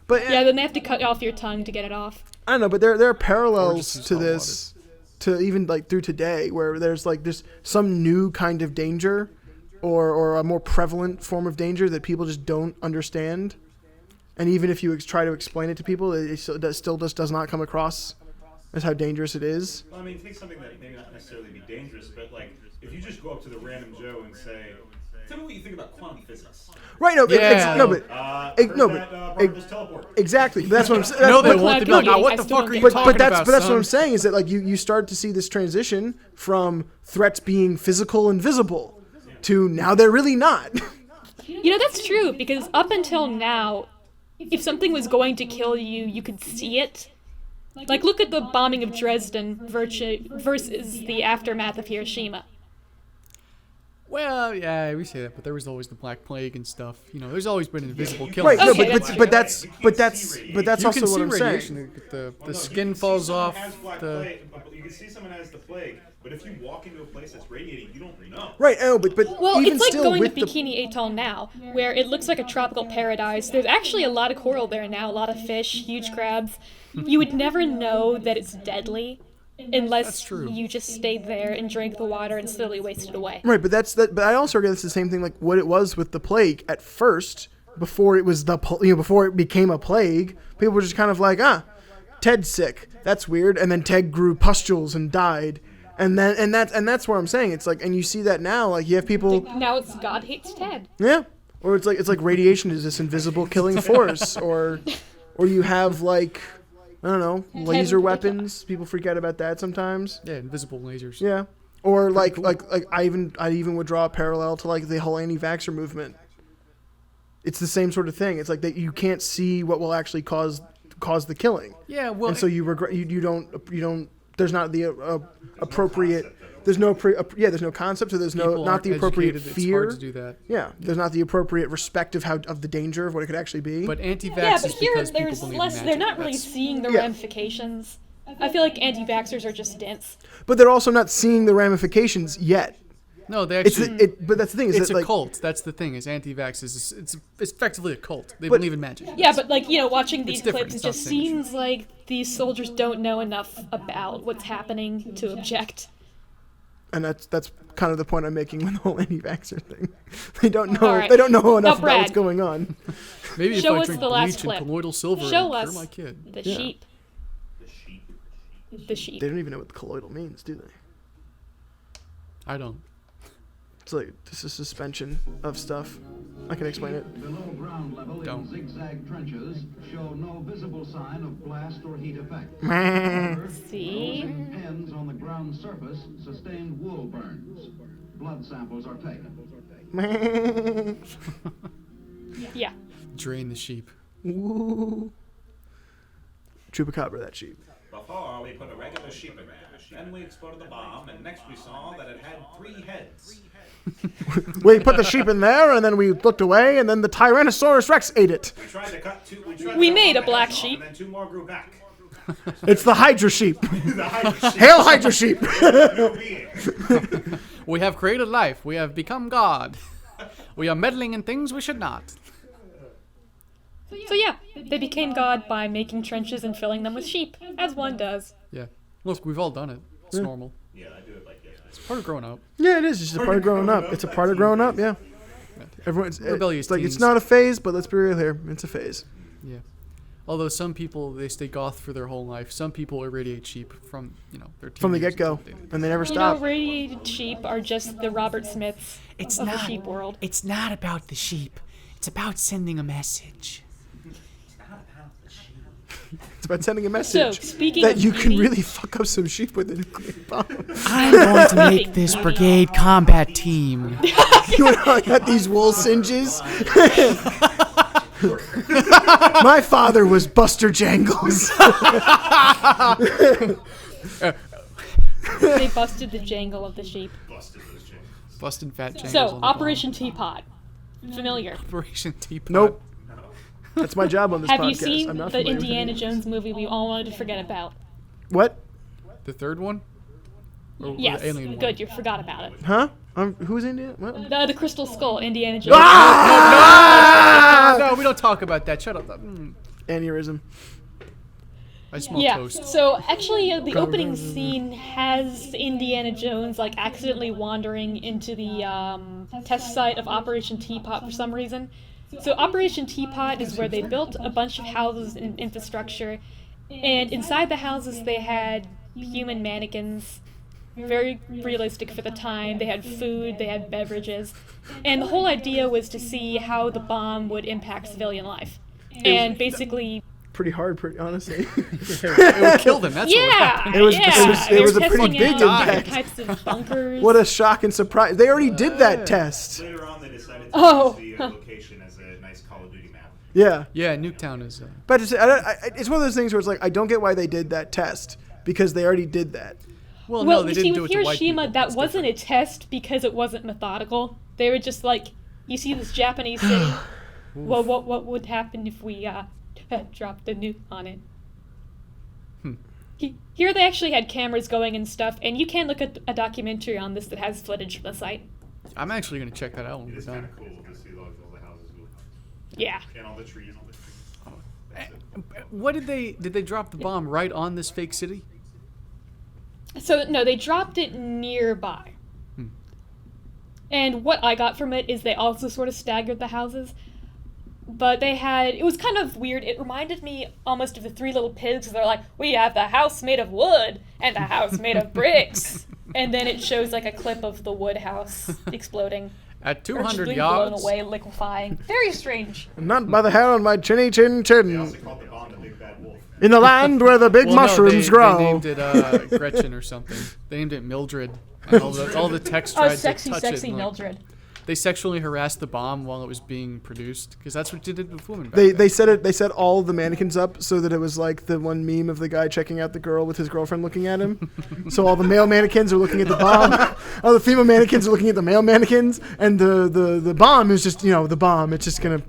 Speaker 2: But
Speaker 1: Yeah, then they have to cut off your tongue to get it off.
Speaker 2: I don't know, but there are
Speaker 3: Or
Speaker 2: parallels
Speaker 3: just use
Speaker 2: to
Speaker 3: hot
Speaker 2: this to even like through today, where there's some new kind of danger, or a more prevalent form of danger that people just don't understand, and even if you try to explain it to people, it still just does not come across as how dangerous it is.
Speaker 4: Well, I mean, take something that may not necessarily be dangerous, but like if you just go up to the random Joe and say, "Tell me what you think about quantum physics."
Speaker 2: Right? No,
Speaker 4: particles teleport.
Speaker 2: Exactly. That's what I'm saying.
Speaker 3: No, they won't. They'll be like, "Oh, what the fuck are you talking about,
Speaker 2: But that's
Speaker 3: son?"
Speaker 2: what I'm saying is that like you start to see this transition from threats being physical and visible to now they're really not.
Speaker 1: That's true, because up until now, if something was going to kill you, you could see it. Like, look at the bombing of Dresden versus the aftermath of Hiroshima.
Speaker 3: Well, yeah, we say that, but there was always the Black Plague and stuff. There's always been invisible killers.
Speaker 2: Right?
Speaker 1: Okay,
Speaker 2: No, but that's
Speaker 3: You
Speaker 2: also
Speaker 3: can see
Speaker 2: what I'm
Speaker 3: radiation.
Speaker 2: saying.
Speaker 3: The skin falls off.
Speaker 4: You can see someone has the plague, but if you walk into a place that's radiating, you don't know.
Speaker 2: Right? Oh, but
Speaker 1: Well,
Speaker 2: even
Speaker 1: it's like
Speaker 2: still
Speaker 1: going to
Speaker 2: with the
Speaker 1: Bikini Atoll now, where it looks like a tropical paradise. There's actually a lot of coral there now, a lot of fish, huge crabs. You would never know that it's deadly unless you just stayed there and drank the water and slowly wasted away.
Speaker 2: Right, but but I also argue that's the same thing like what it was with the plague at first, before it was before it became a plague. People were just kind of like, Ted's sick. That's weird. And then Ted grew pustules and died. And that's where I'm saying it's like, and you see that now, like you have people.
Speaker 1: Now it's God hates Ted.
Speaker 2: Yeah, or it's like radiation is this invisible killing force, or you have like, I don't know, laser weapons. People freak out about that sometimes.
Speaker 3: Yeah, invisible lasers.
Speaker 2: Yeah, or like I even would draw a parallel to like the whole anti-vaxxer movement. It's the same sort of thing. It's like that you can't see what will actually cause the killing.
Speaker 3: Yeah, well,
Speaker 2: and so you regret you don't. There's not the appropriate. There's no there's no concept, so there's not the appropriate fear.
Speaker 3: It's hard to do that.
Speaker 2: Yeah, there's not the appropriate respect of the danger of what it could actually be.
Speaker 3: But anti-vax
Speaker 1: Yeah, but
Speaker 3: is
Speaker 1: here
Speaker 3: because people
Speaker 1: there's
Speaker 3: believe in
Speaker 1: less.
Speaker 3: magic.
Speaker 1: They're not really seeing the ramifications. I feel like anti-vaxxers are just dense.
Speaker 2: But they're also not seeing the ramifications yet.
Speaker 3: No, they actually.
Speaker 2: But that's the thing.
Speaker 3: It's
Speaker 2: that,
Speaker 3: a
Speaker 2: like,
Speaker 3: cult. That's the thing. Is anti-vax it's effectively a cult. They believe in magic.
Speaker 1: Yeah, but like watching these
Speaker 3: different.
Speaker 1: clips, it
Speaker 3: It's not
Speaker 1: just
Speaker 3: the same issue.
Speaker 1: seems like these soldiers don't know enough about what's happening to object.
Speaker 2: And that's kind of the point I'm making with the whole anti-vaxxer thing. They don't know.
Speaker 1: All right.
Speaker 2: They don't know enough
Speaker 1: Now,
Speaker 2: about
Speaker 1: Brad,
Speaker 2: what's going on.
Speaker 3: Maybe if
Speaker 1: show
Speaker 3: I
Speaker 1: us
Speaker 3: drink
Speaker 1: the last
Speaker 3: bleach and
Speaker 1: clip.
Speaker 3: colloidal silver,
Speaker 1: Show
Speaker 3: it'll
Speaker 1: us
Speaker 3: cure my kid.
Speaker 1: the
Speaker 2: Yeah.
Speaker 1: sheep.
Speaker 4: The sheep.
Speaker 1: The sheep.
Speaker 2: They don't even know what colloidal means, do they?
Speaker 3: I don't.
Speaker 2: It's like this is suspension of stuff. I can explain it.
Speaker 5: Below ground level
Speaker 3: Don't.
Speaker 5: in zigzag trenches show no visible sign of blast or heat effect.
Speaker 1: See?
Speaker 5: Pins on the ground surface sustained wool burns. Blood samples are taken.
Speaker 1: Yeah.
Speaker 3: Drain the sheep.
Speaker 2: Ooh. Chupacabra, that sheep.
Speaker 4: Before we put a regular sheep in there, then we exploded the bomb, and next we saw that it had 3 heads.
Speaker 2: We put the sheep in there, and then we looked away, and then the Tyrannosaurus Rex ate it.
Speaker 4: We tried to cut 2.
Speaker 1: We made a black sheep.
Speaker 4: And then 2 more grew back.
Speaker 2: It's the Hydra sheep.
Speaker 4: The Hydra sheep.
Speaker 2: Hail Hydra sheep.
Speaker 4: No being.
Speaker 3: We have created life. We have become God. We are meddling in things we should not.
Speaker 1: So yeah, they became God by making trenches and filling them with sheep, as one does.
Speaker 3: Yeah. Look, we've all done it. It's normal.
Speaker 4: Yeah, I do it like this.
Speaker 3: It's part of growing up.
Speaker 2: Yeah, it is. It's just a part of growing up. It's a part of growing up. Yeah. Everyone's
Speaker 3: Rebellious
Speaker 2: it's like it's
Speaker 3: teens.
Speaker 2: not a phase, but let's be real here. It's a phase.
Speaker 3: Yeah. Although some people, they stay goth for their whole life. Some people irradiate sheep from, their
Speaker 2: From the
Speaker 3: teenagers
Speaker 2: get-go,
Speaker 3: until they-
Speaker 2: and they never stop.
Speaker 1: Radiated sheep are just the Robert Smiths of the sheep world.
Speaker 7: It's not about the sheep. It's about sending a message.
Speaker 2: It's about sending a message
Speaker 1: speaking
Speaker 2: that
Speaker 1: of
Speaker 2: you can
Speaker 1: beauty-
Speaker 2: really fuck up some sheep with a nuclear bomb.
Speaker 7: I'm going to make this brigade combat team.
Speaker 2: You know, I got these wool singes. My father was Buster Jangles.
Speaker 1: They busted the jangle of the sheep.
Speaker 3: Busting fat jangles
Speaker 1: So,
Speaker 3: on the
Speaker 1: Operation Teapot. Familiar.
Speaker 3: bomb. Operation Teapot.
Speaker 2: Nope. That's my job on this
Speaker 1: Have
Speaker 2: podcast.
Speaker 1: you seen
Speaker 2: I'm not
Speaker 1: the
Speaker 2: familiar with
Speaker 1: Indiana
Speaker 2: it.
Speaker 1: Jones movie we all wanted to forget about?
Speaker 2: What?
Speaker 3: The third one? Or
Speaker 1: Yes,
Speaker 3: the alien
Speaker 1: good,
Speaker 3: one?
Speaker 1: you forgot about it.
Speaker 2: Huh? Who's Indiana? What?
Speaker 1: The Crystal Skull, Indiana Jones.
Speaker 3: No, we don't talk about that. Shut up.
Speaker 2: Aneurysm.
Speaker 3: I smell
Speaker 1: Yeah,
Speaker 3: toast.
Speaker 1: so actually the opening scene has Indiana Jones like accidentally wandering into the test site of Operation Teapot for some reason. So Operation Teapot is where they built a bunch of houses and infrastructure, and inside the houses they had human mannequins, very realistic for the time. They had food, they had beverages, and the whole idea was to see how the bomb would impact civilian life. And basically,
Speaker 2: Pretty hard, honestly.
Speaker 3: It would kill them. That's what would happen.
Speaker 2: It was a
Speaker 1: They were
Speaker 2: pretty
Speaker 1: testing
Speaker 2: big
Speaker 1: out
Speaker 2: impact.
Speaker 1: different types of bunkers.
Speaker 2: What a shock and surprise! They already did that test.
Speaker 4: Later on, they decided to
Speaker 1: Oh.
Speaker 4: use the location as a nice Call of Duty map.
Speaker 2: Yeah,
Speaker 3: Yeah, Nuketown is.
Speaker 2: but it's one of those things where it's like I don't get why they did that test because they already did that.
Speaker 3: Well,
Speaker 1: Well,
Speaker 3: no, they
Speaker 1: you see,
Speaker 3: didn't do
Speaker 1: with
Speaker 3: it to white
Speaker 1: Hiroshima,
Speaker 3: people.
Speaker 1: that
Speaker 3: It's
Speaker 1: wasn't
Speaker 3: different.
Speaker 1: a test because it wasn't methodical. They were just like, you see this Japanese city. Well, what would happen if we dropped the nuke on it? Here they actually had cameras going and stuff, and you can look at a documentary on this that has footage from the site.
Speaker 3: I'm actually going to check that out when
Speaker 4: It
Speaker 3: we're
Speaker 4: is kind
Speaker 3: done.
Speaker 4: of cool to see all the houses
Speaker 1: Yeah.
Speaker 4: and all the trees.
Speaker 3: What did they drop the bomb right on this fake city?
Speaker 1: So, no, they dropped it nearby. And what I got from it is they also sort of staggered the houses. But it was kind of weird. It reminded me almost of the Three Little Pigs. They're like, we have the house made of wood and the house made of bricks. And then it shows like a clip of the wood house exploding.
Speaker 3: At
Speaker 1: Or just
Speaker 3: 200
Speaker 1: being
Speaker 3: yards.
Speaker 1: blown away, liquefying. Very strange.
Speaker 2: Not by the hair on my chinny chin
Speaker 4: They
Speaker 2: chin.
Speaker 4: also called the bomb the Big Bad Wolf.
Speaker 2: In the land where the big
Speaker 3: Well,
Speaker 2: mushrooms
Speaker 3: no,
Speaker 2: grow.
Speaker 3: They named it Gretchen or something. They named it Mildred. And all the text tried
Speaker 1: Oh, sexy,
Speaker 3: to touch
Speaker 1: sexy
Speaker 3: it. And, like,
Speaker 1: Mildred.
Speaker 3: they sexually harassed the bomb while it was being produced because that's what you did with women. Back
Speaker 2: They
Speaker 3: then.
Speaker 2: set all the mannequins up so that it was like the one meme of the guy checking out the girl with his girlfriend looking at him. So all the male mannequins are looking at the bomb, all the female mannequins are looking at the male mannequins, and the bomb is just the bomb. It's just gonna.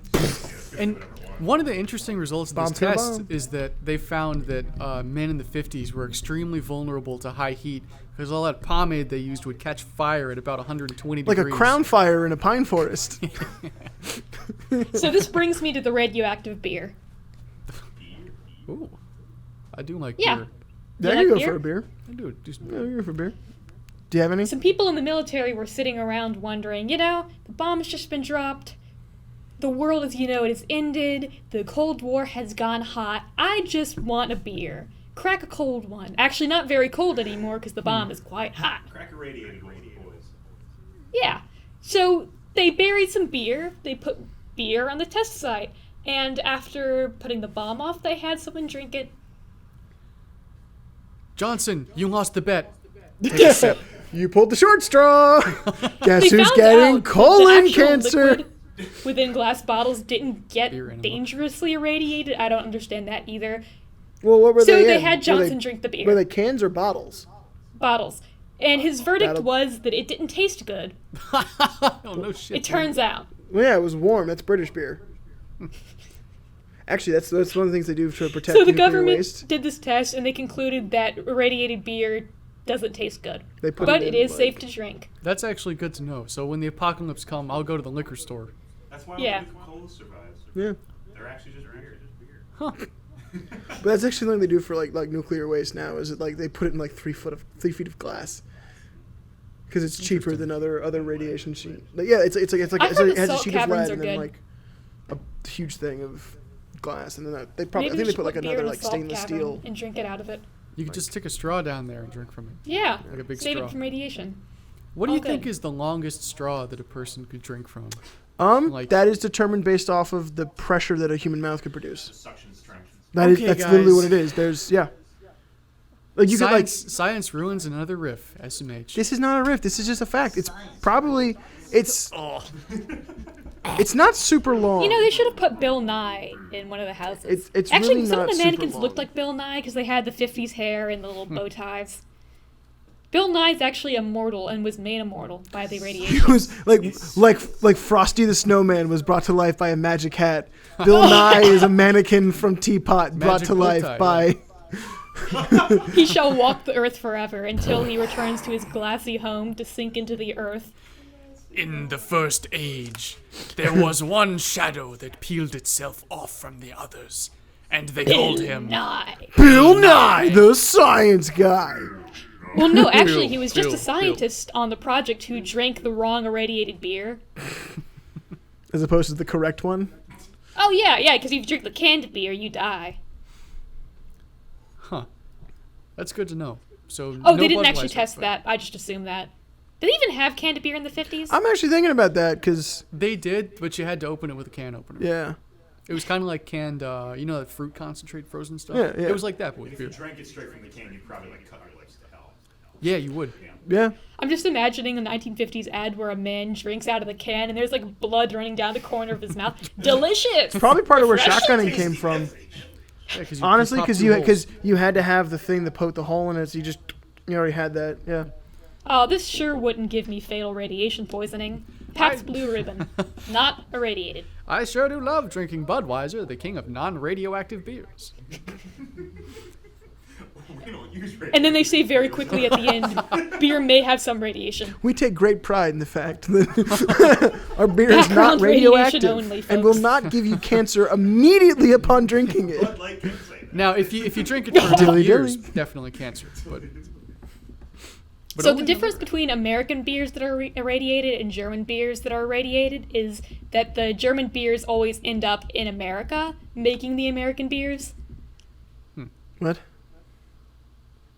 Speaker 3: And one of the interesting results of
Speaker 2: Bomb
Speaker 3: this
Speaker 2: to the
Speaker 3: test
Speaker 2: bomb.
Speaker 3: is that they found that men in the 50s were extremely vulnerable to high heat because all that pomade they used would catch fire at about 120
Speaker 2: Like a
Speaker 3: degrees.
Speaker 2: crown fire in a pine forest.
Speaker 1: So this brings me to the radioactive beer.
Speaker 3: Ooh, I do like
Speaker 1: Yeah.
Speaker 3: beer.
Speaker 2: Yeah,
Speaker 1: You
Speaker 2: you
Speaker 1: like
Speaker 2: go
Speaker 1: beer?
Speaker 2: for a beer.
Speaker 3: I do some
Speaker 2: Yeah,
Speaker 3: beer.
Speaker 2: you go for a beer. Do you have any?
Speaker 1: Some people in the military were sitting around wondering, the bomb's just been dropped. The world as you know it is ended. The Cold War has gone hot. I just want a beer. Crack a cold one. Actually, not very cold anymore because the bomb is quite hot.
Speaker 4: Crack a radiated one, boys.
Speaker 1: Yeah. So they buried some beer. They put beer on the test site. And after putting the bomb off, they had someone drink it.
Speaker 3: Johnson, you lost the bet. Take a sip.
Speaker 2: You pulled the short straw. Guess
Speaker 1: They
Speaker 2: who's
Speaker 1: found
Speaker 2: getting
Speaker 1: out
Speaker 2: colon
Speaker 1: the actual
Speaker 2: cancer?
Speaker 1: liquid within glass bottles didn't get
Speaker 3: Beer enema.
Speaker 1: dangerously irradiated. I don't understand that either.
Speaker 2: Well, what were
Speaker 1: So
Speaker 2: they?
Speaker 1: they
Speaker 2: in?
Speaker 1: had
Speaker 2: Were
Speaker 1: Johnson drink the beer.
Speaker 2: Were they cans or bottles?
Speaker 1: Bottles. And his verdict
Speaker 2: That'll-
Speaker 1: was that it didn't taste good.
Speaker 3: Oh, no shit.
Speaker 1: It turns out.
Speaker 2: Well, yeah, it was warm. That's British beer. Actually, that's one of the things they do to protect
Speaker 1: So the
Speaker 2: nuclear
Speaker 1: government
Speaker 2: waste.
Speaker 1: did this test and they concluded that irradiated beer doesn't taste good.
Speaker 2: They put
Speaker 1: But
Speaker 2: it
Speaker 1: it
Speaker 2: in,
Speaker 1: is
Speaker 2: like-
Speaker 1: safe to drink.
Speaker 3: That's actually good to know. So when the apocalypse comes, I'll go to the liquor store.
Speaker 4: That's why
Speaker 1: Yeah.
Speaker 4: Cola survives.
Speaker 2: Yeah,
Speaker 4: They're actually just beer.
Speaker 2: but that's actually something they do for like nuclear waste now. Is it like they put it in like 3 feet of glass because it's cheaper than other radiation sheet. Like, yeah, it's like
Speaker 1: I
Speaker 2: it
Speaker 1: heard
Speaker 2: has
Speaker 1: the
Speaker 2: a
Speaker 1: salt
Speaker 2: sheet of
Speaker 1: caverns
Speaker 2: lead
Speaker 1: are
Speaker 2: and then
Speaker 1: good.
Speaker 2: like a huge thing of glass, and then they probably
Speaker 1: Maybe
Speaker 2: I think
Speaker 1: we
Speaker 2: they put like
Speaker 1: should beer
Speaker 2: another
Speaker 1: in a
Speaker 2: like
Speaker 1: salt
Speaker 2: stainless
Speaker 1: cavern
Speaker 2: steel.
Speaker 1: and drink it out of it.
Speaker 3: You could just stick a straw down there and drink from it.
Speaker 1: Yeah.
Speaker 3: Like a big
Speaker 1: Save
Speaker 3: straw.
Speaker 1: it from radiation.
Speaker 3: What do you
Speaker 1: All
Speaker 3: think
Speaker 1: good.
Speaker 3: is the longest straw that a person could drink from? Like-
Speaker 2: That is determined based off of the pressure that a human mouth could produce.
Speaker 4: Suction strength.
Speaker 2: That's
Speaker 3: Okay,
Speaker 2: literally
Speaker 3: guys.
Speaker 2: what it is. There's like you
Speaker 3: Science ruins another riff. SMH.
Speaker 2: this is not a riff. This is just a fact. It's probably it's not super long.
Speaker 1: They should have put Bill Nye in one of the houses.
Speaker 2: It's
Speaker 1: Actually,
Speaker 2: really
Speaker 1: some
Speaker 2: not
Speaker 1: of the
Speaker 2: super
Speaker 1: mannequins looked
Speaker 2: long.
Speaker 1: like Bill Nye because they had the 50s hair and the little bow ties. Bill Nye's actually immortal and was made immortal by the
Speaker 2: He
Speaker 1: radiation.
Speaker 2: was like Frosty the Snowman was brought to life by a magic hat. Bill Nye is a mannequin from Teapot brought
Speaker 3: Magic
Speaker 2: to
Speaker 3: bow
Speaker 2: life
Speaker 3: tie,
Speaker 2: by.
Speaker 1: He shall walk the earth forever until he returns to his glassy home to sink into the earth.
Speaker 7: In the first age, there was one shadow that peeled itself off from the others,
Speaker 3: And they told him.
Speaker 1: Nye.
Speaker 2: Bill Nye, the science guy.
Speaker 1: Well, no, actually, he was just
Speaker 3: Bill,
Speaker 1: a scientist on the project who drank the wrong irradiated beer.
Speaker 2: As opposed to the correct one.
Speaker 1: Oh, yeah, because if you drink the canned beer, you die.
Speaker 3: Huh. That's good to know. So
Speaker 1: Oh,
Speaker 3: no
Speaker 1: they didn't actually
Speaker 3: Budweiser,
Speaker 1: test
Speaker 3: but
Speaker 1: that. I just assumed that. Did they even have canned beer in the 50s?
Speaker 2: I'm actually thinking about that because,
Speaker 3: They did, but you had to open it with a can opener.
Speaker 2: yeah.
Speaker 3: It was kind of like canned, that fruit concentrate frozen stuff?
Speaker 2: Yeah, yeah.
Speaker 3: It was like that, but with
Speaker 4: If you
Speaker 3: beer.
Speaker 4: drank it straight from the can, you'd probably like cut your lips to hell.
Speaker 3: Yeah, you would.
Speaker 2: Yeah.
Speaker 1: I'm just imagining a 1950s ad where a man drinks out of the can and there's like blood running down the corner of his mouth. Delicious!
Speaker 2: Probably part of where
Speaker 1: Refreshing.
Speaker 2: shotgunning came from.
Speaker 3: Yeah, 'cause
Speaker 2: Honestly,
Speaker 3: pop
Speaker 2: because
Speaker 3: two holes.
Speaker 2: you had to have the thing that poked the hole in it, so you already had that. Yeah.
Speaker 1: Oh, this sure wouldn't give me fatal radiation poisoning. Pabst Blue Ribbon. Not irradiated.
Speaker 3: I sure do love drinking Budweiser, the king of non-radioactive beers.
Speaker 4: We don't use
Speaker 1: And then they say very quickly at the end, beer may have some radiation.
Speaker 2: We take great pride in the fact that our beer is not
Speaker 1: Background radiation
Speaker 2: radioactive
Speaker 1: only,
Speaker 2: and will
Speaker 1: folks.
Speaker 2: not give you cancer immediately upon drinking it.
Speaker 4: Bud Light can say that.
Speaker 3: Now, if you drink it for enough
Speaker 2: Dilly
Speaker 3: years,
Speaker 2: dilly.
Speaker 3: definitely cancer. But
Speaker 1: So
Speaker 3: only
Speaker 1: the difference between American beers that are irradiated and German beers that are irradiated is that the German beers always end up in America, making the American beers.
Speaker 2: What?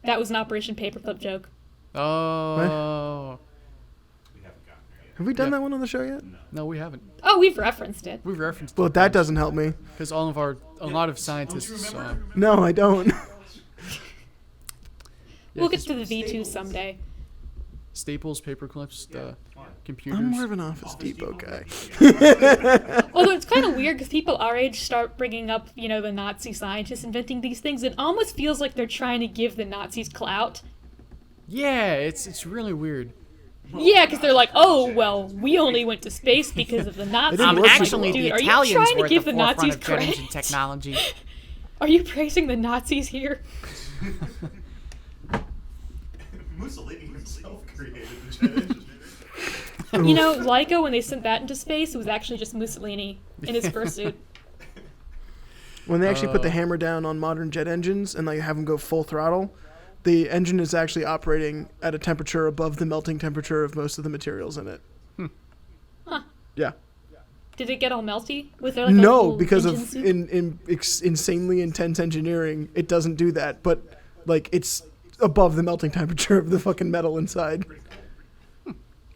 Speaker 1: That was an Operation Paperclip joke.
Speaker 3: Oh.
Speaker 4: We haven't gotten there yet.
Speaker 2: Have we done
Speaker 3: Yeah.
Speaker 2: that one on the show yet?
Speaker 3: No, we haven't.
Speaker 1: Oh, we've referenced it.
Speaker 3: We've referenced
Speaker 2: Well, that doesn't help me.
Speaker 3: because a lot of scientists.
Speaker 2: No, I don't.
Speaker 1: We'll get to the V2 someday.
Speaker 3: Staples, paper clips, the computers.
Speaker 2: I'm more of an Office Depot guy.
Speaker 1: Although it's kind of weird because people our age start bringing up, the Nazi scientists inventing these things. It almost feels like they're trying to give the Nazis clout.
Speaker 3: Yeah, it's really weird.
Speaker 1: Yeah, because they're like, oh, well, we only went to space because of the Nazis.
Speaker 2: didn't work
Speaker 1: Like,
Speaker 7: Actually,
Speaker 1: dude,
Speaker 7: the
Speaker 1: are you
Speaker 7: Italians
Speaker 1: trying
Speaker 7: were
Speaker 1: to
Speaker 7: at
Speaker 1: give
Speaker 7: the
Speaker 1: the
Speaker 7: forefront
Speaker 1: Nazis
Speaker 7: of jet engine
Speaker 1: credit?
Speaker 7: technology.
Speaker 1: Are you praising the Nazis here?
Speaker 4: Mussolini himself created the jet engine.
Speaker 1: Laika, when they sent that into space, it was actually just Mussolini in his fursuit.
Speaker 2: When they actually put the hammer down on modern jet engines and have them go full throttle, the engine is actually operating at a temperature above the melting temperature of most of the materials in it.
Speaker 1: Huh.
Speaker 2: Yeah.
Speaker 1: Did it get all melty? Was there like a
Speaker 2: No,
Speaker 1: little
Speaker 2: because
Speaker 1: engine
Speaker 2: of
Speaker 1: soup?
Speaker 2: insanely intense engineering, it doesn't do that. But it's above the melting temperature of the fucking metal inside.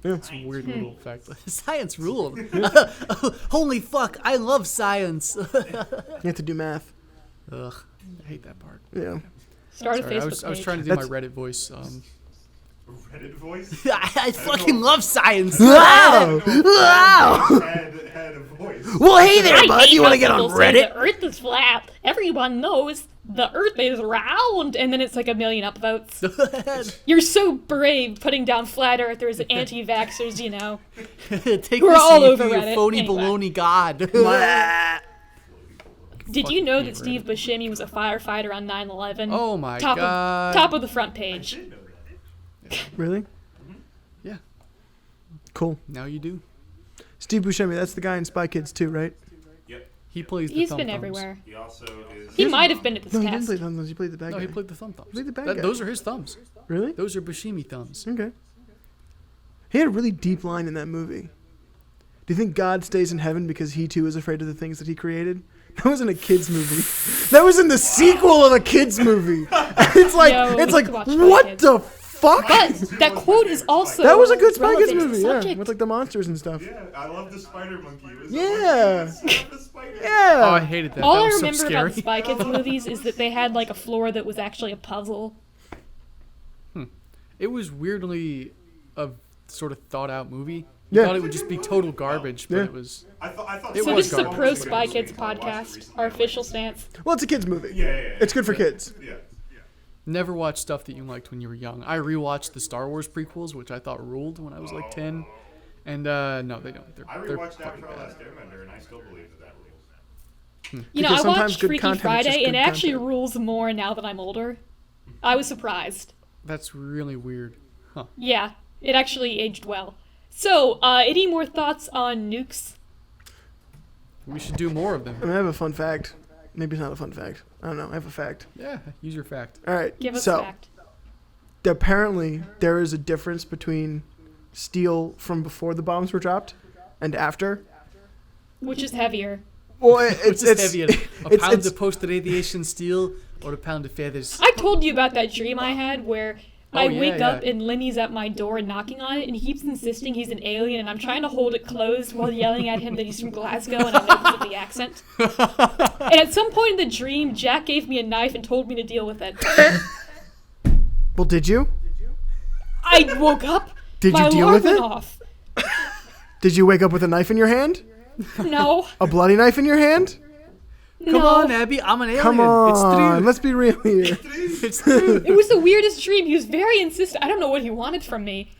Speaker 2: Yeah.
Speaker 3: It's a weird little fact.
Speaker 7: Science ruled. Holy fuck, I love science.
Speaker 2: You have to do math.
Speaker 3: Ugh, I hate that part.
Speaker 2: Yeah.
Speaker 1: Start a
Speaker 3: Sorry,
Speaker 1: Facebook
Speaker 3: I was
Speaker 1: page.
Speaker 3: trying to do my
Speaker 2: That's-
Speaker 3: Reddit voice.
Speaker 4: Reddit voice.
Speaker 7: I fucking love science.
Speaker 2: Wow! Wow!
Speaker 4: Had a voice.
Speaker 2: Well, hey there,
Speaker 1: I
Speaker 2: bud.
Speaker 1: hate
Speaker 2: You
Speaker 1: how
Speaker 2: want to get on
Speaker 1: people say
Speaker 2: Reddit?
Speaker 1: The Earth is flat. Everyone knows the Earth is round, and then it's like 1 million upvotes. You're so brave putting down flat earthers and anti-vaxxers.
Speaker 7: Take
Speaker 1: We're
Speaker 7: the
Speaker 1: all
Speaker 7: C
Speaker 1: over
Speaker 7: for your
Speaker 1: Reddit.
Speaker 7: phony
Speaker 1: Anyway.
Speaker 7: baloney god.
Speaker 1: Did you know
Speaker 3: hate
Speaker 1: that Steve
Speaker 3: Reddit.
Speaker 1: Buscemi was a firefighter on 9/11?
Speaker 3: Oh my
Speaker 1: top
Speaker 3: god.
Speaker 1: Top of the front page.
Speaker 2: Really?
Speaker 3: Yeah,
Speaker 2: Cool.
Speaker 3: now you do.
Speaker 2: Steve Buscemi, that's the guy in Spy Kids too, right?
Speaker 4: Yep.
Speaker 3: He plays the
Speaker 1: He's
Speaker 3: thumb
Speaker 1: been
Speaker 3: thumbs.
Speaker 1: everywhere.
Speaker 4: He also is.
Speaker 1: He might have been at this
Speaker 2: No, he didn't
Speaker 1: test.
Speaker 2: play Thumb Thumbs. He played the bad
Speaker 3: No,
Speaker 2: guy.
Speaker 3: he played the thumb thumbs.
Speaker 2: Played the bad guy.
Speaker 3: Those are his thumbs.
Speaker 2: Really?
Speaker 3: Those are Buscemi thumbs.
Speaker 2: Okay. He had a really deep line in that movie. Do you think God stays in heaven because he too is afraid of the things that he created? That wasn't a kids movie. That was in the sequel of a kids movie. It's like,
Speaker 1: No,
Speaker 2: it's
Speaker 1: we
Speaker 2: like,
Speaker 1: could watch Spy
Speaker 2: what
Speaker 1: Kids.
Speaker 2: the fuck?
Speaker 1: But that quote is also
Speaker 2: That was a good Spy Kids
Speaker 1: relevant to the
Speaker 2: movie, yeah,
Speaker 1: subject.
Speaker 2: with like the monsters and stuff.
Speaker 4: Yeah, I love the spider monkey. It was
Speaker 2: Yeah.
Speaker 4: the spider.
Speaker 2: Yeah.
Speaker 3: Oh, I hated that.
Speaker 1: All
Speaker 3: that
Speaker 1: I
Speaker 3: was
Speaker 1: remember
Speaker 3: so
Speaker 1: about
Speaker 3: scary.
Speaker 1: the Spy Kids movies is that they had like a floor that was actually a puzzle.
Speaker 3: It was weirdly a sort of thought out movie.
Speaker 2: Yeah.
Speaker 3: You thought it would just be total garbage, but
Speaker 2: Yeah.
Speaker 3: it was.
Speaker 4: I thought.
Speaker 3: It
Speaker 1: So
Speaker 3: was
Speaker 1: this is a
Speaker 3: garbage.
Speaker 1: pro
Speaker 3: It
Speaker 1: Spy
Speaker 4: was
Speaker 1: Kids
Speaker 4: I watched it
Speaker 1: podcast,
Speaker 4: recently.
Speaker 1: our official stance.
Speaker 2: Well, it's a kids movie.
Speaker 4: Yeah.
Speaker 2: It's good for kids.
Speaker 4: Yeah.
Speaker 3: Never watched stuff that you liked when you were young. I rewatched the Star Wars prequels, which I thought ruled when I was like 10. And no, they don't.
Speaker 4: I
Speaker 3: They're
Speaker 4: rewatched
Speaker 3: fucking
Speaker 4: Avatar:
Speaker 3: bad.
Speaker 4: Last Airbender, and I still believe that rules.
Speaker 2: Because
Speaker 1: I
Speaker 2: sometimes
Speaker 1: watched
Speaker 2: good
Speaker 1: Freaky
Speaker 2: content is just
Speaker 1: Friday, and
Speaker 2: good
Speaker 1: it actually
Speaker 2: content.
Speaker 1: rules more now that I'm older. I was surprised.
Speaker 3: That's really weird. Huh.
Speaker 1: Yeah, it actually aged well. So, any more thoughts on nukes?
Speaker 3: We should do more of them.
Speaker 2: I have a fun fact. Maybe it's not a fun fact. I don't know. I have a fact.
Speaker 3: Yeah, use your fact.
Speaker 2: All right.
Speaker 1: Give us
Speaker 2: so,
Speaker 1: fact.
Speaker 2: apparently, there is a difference between steel from before the bombs were dropped and after.
Speaker 1: Which is heavier?
Speaker 2: Well,
Speaker 3: Which is heavier, a pound
Speaker 2: it's-
Speaker 3: of post-radiation steel or a pound of feathers?
Speaker 1: I told you about that dream I had where I
Speaker 3: yeah,
Speaker 1: wake up
Speaker 3: yeah.
Speaker 1: and Lenny's at my door knocking on it, and he keeps insisting he's an alien, and I'm trying to hold it closed while yelling at him that he's from Glasgow, and I know because of the accent. And at some point in the dream, Jack gave me a knife and told me to deal with it.
Speaker 2: Well, did you?
Speaker 1: I woke up.
Speaker 2: Did
Speaker 1: my
Speaker 2: you deal
Speaker 1: alarm
Speaker 2: with
Speaker 1: went
Speaker 2: it?
Speaker 1: off.
Speaker 2: Did you wake up with a knife in your hand?
Speaker 1: No.
Speaker 2: A bloody knife in your hand?
Speaker 3: Come
Speaker 1: No.
Speaker 3: on, Abby, I'm an alien.
Speaker 2: Come on.
Speaker 3: It's true.
Speaker 2: Let's be real here.
Speaker 3: It's true.
Speaker 1: It was the weirdest dream. He was very insistent. I don't know what he wanted from me.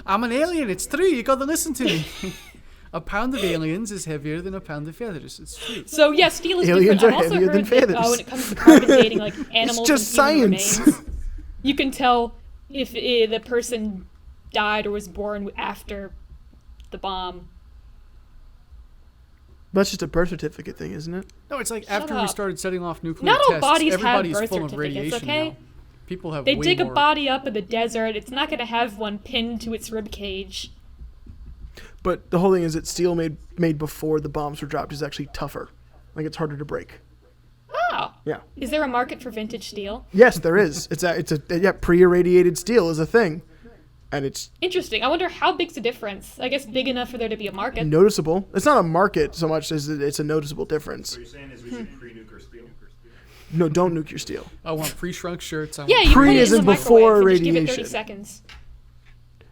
Speaker 3: I'm an alien. It's true. You gotta listen to me. A pound of aliens is heavier than a pound of feathers. It's true.
Speaker 1: So yeah, steel is
Speaker 2: Aliens
Speaker 1: different.
Speaker 2: are
Speaker 1: I've also
Speaker 2: heavier than
Speaker 1: heard that
Speaker 2: feathers.
Speaker 1: when it comes to carbon dating, like animals
Speaker 2: just
Speaker 1: and human
Speaker 2: science.
Speaker 1: remains, you can tell if the person died or was born after the bomb.
Speaker 2: That's just a birth certificate thing, isn't it?
Speaker 3: No, it's like
Speaker 1: Shut
Speaker 3: after we
Speaker 1: up.
Speaker 3: started setting off nuclear
Speaker 1: Not all
Speaker 3: tests,
Speaker 1: bodies have
Speaker 3: everybody's
Speaker 1: birth
Speaker 3: full of
Speaker 1: certificates,
Speaker 3: radiation
Speaker 1: okay?
Speaker 3: now. People have
Speaker 1: They
Speaker 3: way
Speaker 1: dig
Speaker 3: more.
Speaker 1: a body up in the desert. It's not going to have one pinned to its rib cage.
Speaker 2: But the whole thing is that steel made before the bombs were dropped is actually tougher. Like, it's harder to break.
Speaker 1: Oh.
Speaker 2: Yeah.
Speaker 1: Is there a market for vintage steel?
Speaker 2: Yes, there is. It's a pre-irradiated steel is a thing. And it's
Speaker 1: Interesting. I wonder how big's the difference. I guess big enough for there to be a market.
Speaker 2: noticeable. It's not a market so much as it's a noticeable difference.
Speaker 4: What you're saying is we should pre-nuke our steel.
Speaker 2: No, don't nuke your steel.
Speaker 3: I want pre-shrunk shirts. I
Speaker 1: Yeah,
Speaker 3: want
Speaker 1: you put
Speaker 2: Pre
Speaker 1: it
Speaker 2: is
Speaker 1: in
Speaker 2: in
Speaker 1: the
Speaker 2: before
Speaker 1: microwave and just give it 30
Speaker 2: radiation.
Speaker 1: seconds.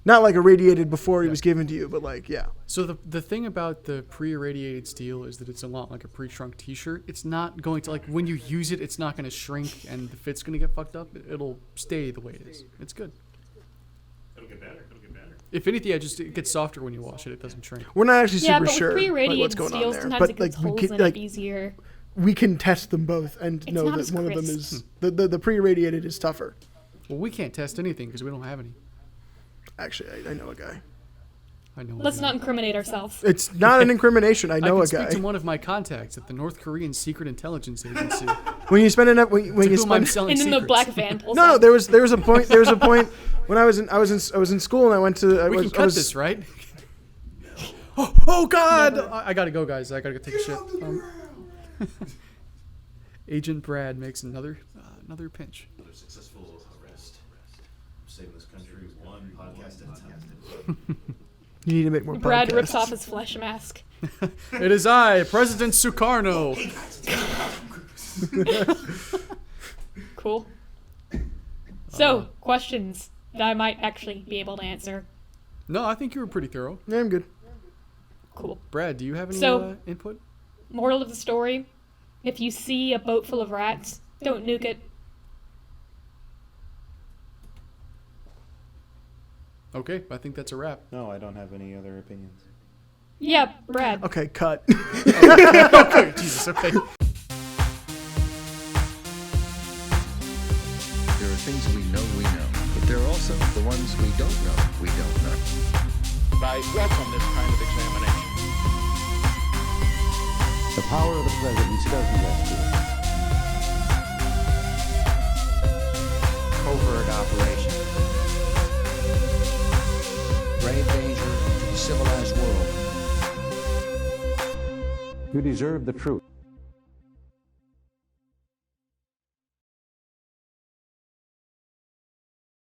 Speaker 2: Not like irradiated before he was given to you, but like, yeah.
Speaker 3: So the thing about the pre-irradiated steel is that it's a lot like a pre-shrunk T-shirt. It's not going to, like, when you use it, it's not going to shrink and the fit's going to get fucked up. It'll stay the way it is. It's good.
Speaker 4: It'll get better. It'll get better.
Speaker 3: If anything, it gets softer when you wash it. It doesn't shrink.
Speaker 2: We're not actually
Speaker 1: Yeah,
Speaker 2: super
Speaker 1: but
Speaker 2: sure
Speaker 1: with
Speaker 2: like,
Speaker 1: pre-irradiated
Speaker 2: what's going
Speaker 1: steel,
Speaker 2: on there.
Speaker 1: sometimes
Speaker 2: But
Speaker 1: it gets
Speaker 2: like we
Speaker 1: holes
Speaker 2: can
Speaker 1: in
Speaker 2: like
Speaker 1: it easier.
Speaker 2: we can test them both and
Speaker 1: It's
Speaker 2: know
Speaker 1: not
Speaker 2: that
Speaker 1: as
Speaker 2: one of them
Speaker 1: crisp.
Speaker 2: is the pre-irradiated is tougher.
Speaker 3: Well, we can't test anything because we don't have any.
Speaker 2: Actually, I know a guy.
Speaker 3: I know.
Speaker 1: Let's
Speaker 3: a
Speaker 1: not
Speaker 3: guy.
Speaker 1: incriminate ourselves.
Speaker 2: It's not an incrimination. I know
Speaker 3: I
Speaker 2: a
Speaker 3: can
Speaker 2: guy.
Speaker 3: speak to one of my contacts at the North Korean Secret Intelligence Agency.
Speaker 2: When you spend enough, when
Speaker 3: to
Speaker 2: you
Speaker 3: whom I'm
Speaker 2: spend.
Speaker 3: selling
Speaker 1: And then the
Speaker 3: secrets.
Speaker 1: black van pulls
Speaker 2: No,
Speaker 1: up.
Speaker 2: there was a point when I was in school and I went to.
Speaker 3: We can cut this, right? Oh God! I gotta go, guys. I gotta go take a shit. Agent Brad makes another pinch.
Speaker 4: Another successful arrest. Saving this country one podcast at a time.
Speaker 2: You need to make more.
Speaker 1: Brad
Speaker 2: podcasts.
Speaker 1: rips off his flesh mask.
Speaker 3: It is I, President Sukarno.
Speaker 1: Cool. So, questions that I might actually be able to answer.
Speaker 3: No, I think you were pretty thorough.
Speaker 2: Yeah, I'm good.
Speaker 1: Cool.
Speaker 3: Brad, do you have any
Speaker 1: So-
Speaker 3: input?
Speaker 1: Moral of the story, if you see a boat full of rats, don't nuke it.
Speaker 3: Okay, I think that's a wrap.
Speaker 8: No, I don't have any other opinions.
Speaker 1: Yeah, Brad.
Speaker 2: Okay, cut.
Speaker 3: Okay, Jesus, okay.
Speaker 9: There are things we know, but there are also the ones we don't know.
Speaker 10: I welcome this kind of examination.
Speaker 11: The power of the presidency doesn't rest here.
Speaker 10: Covert operation.
Speaker 9: Grave danger to the civilized world.
Speaker 11: You deserve the truth.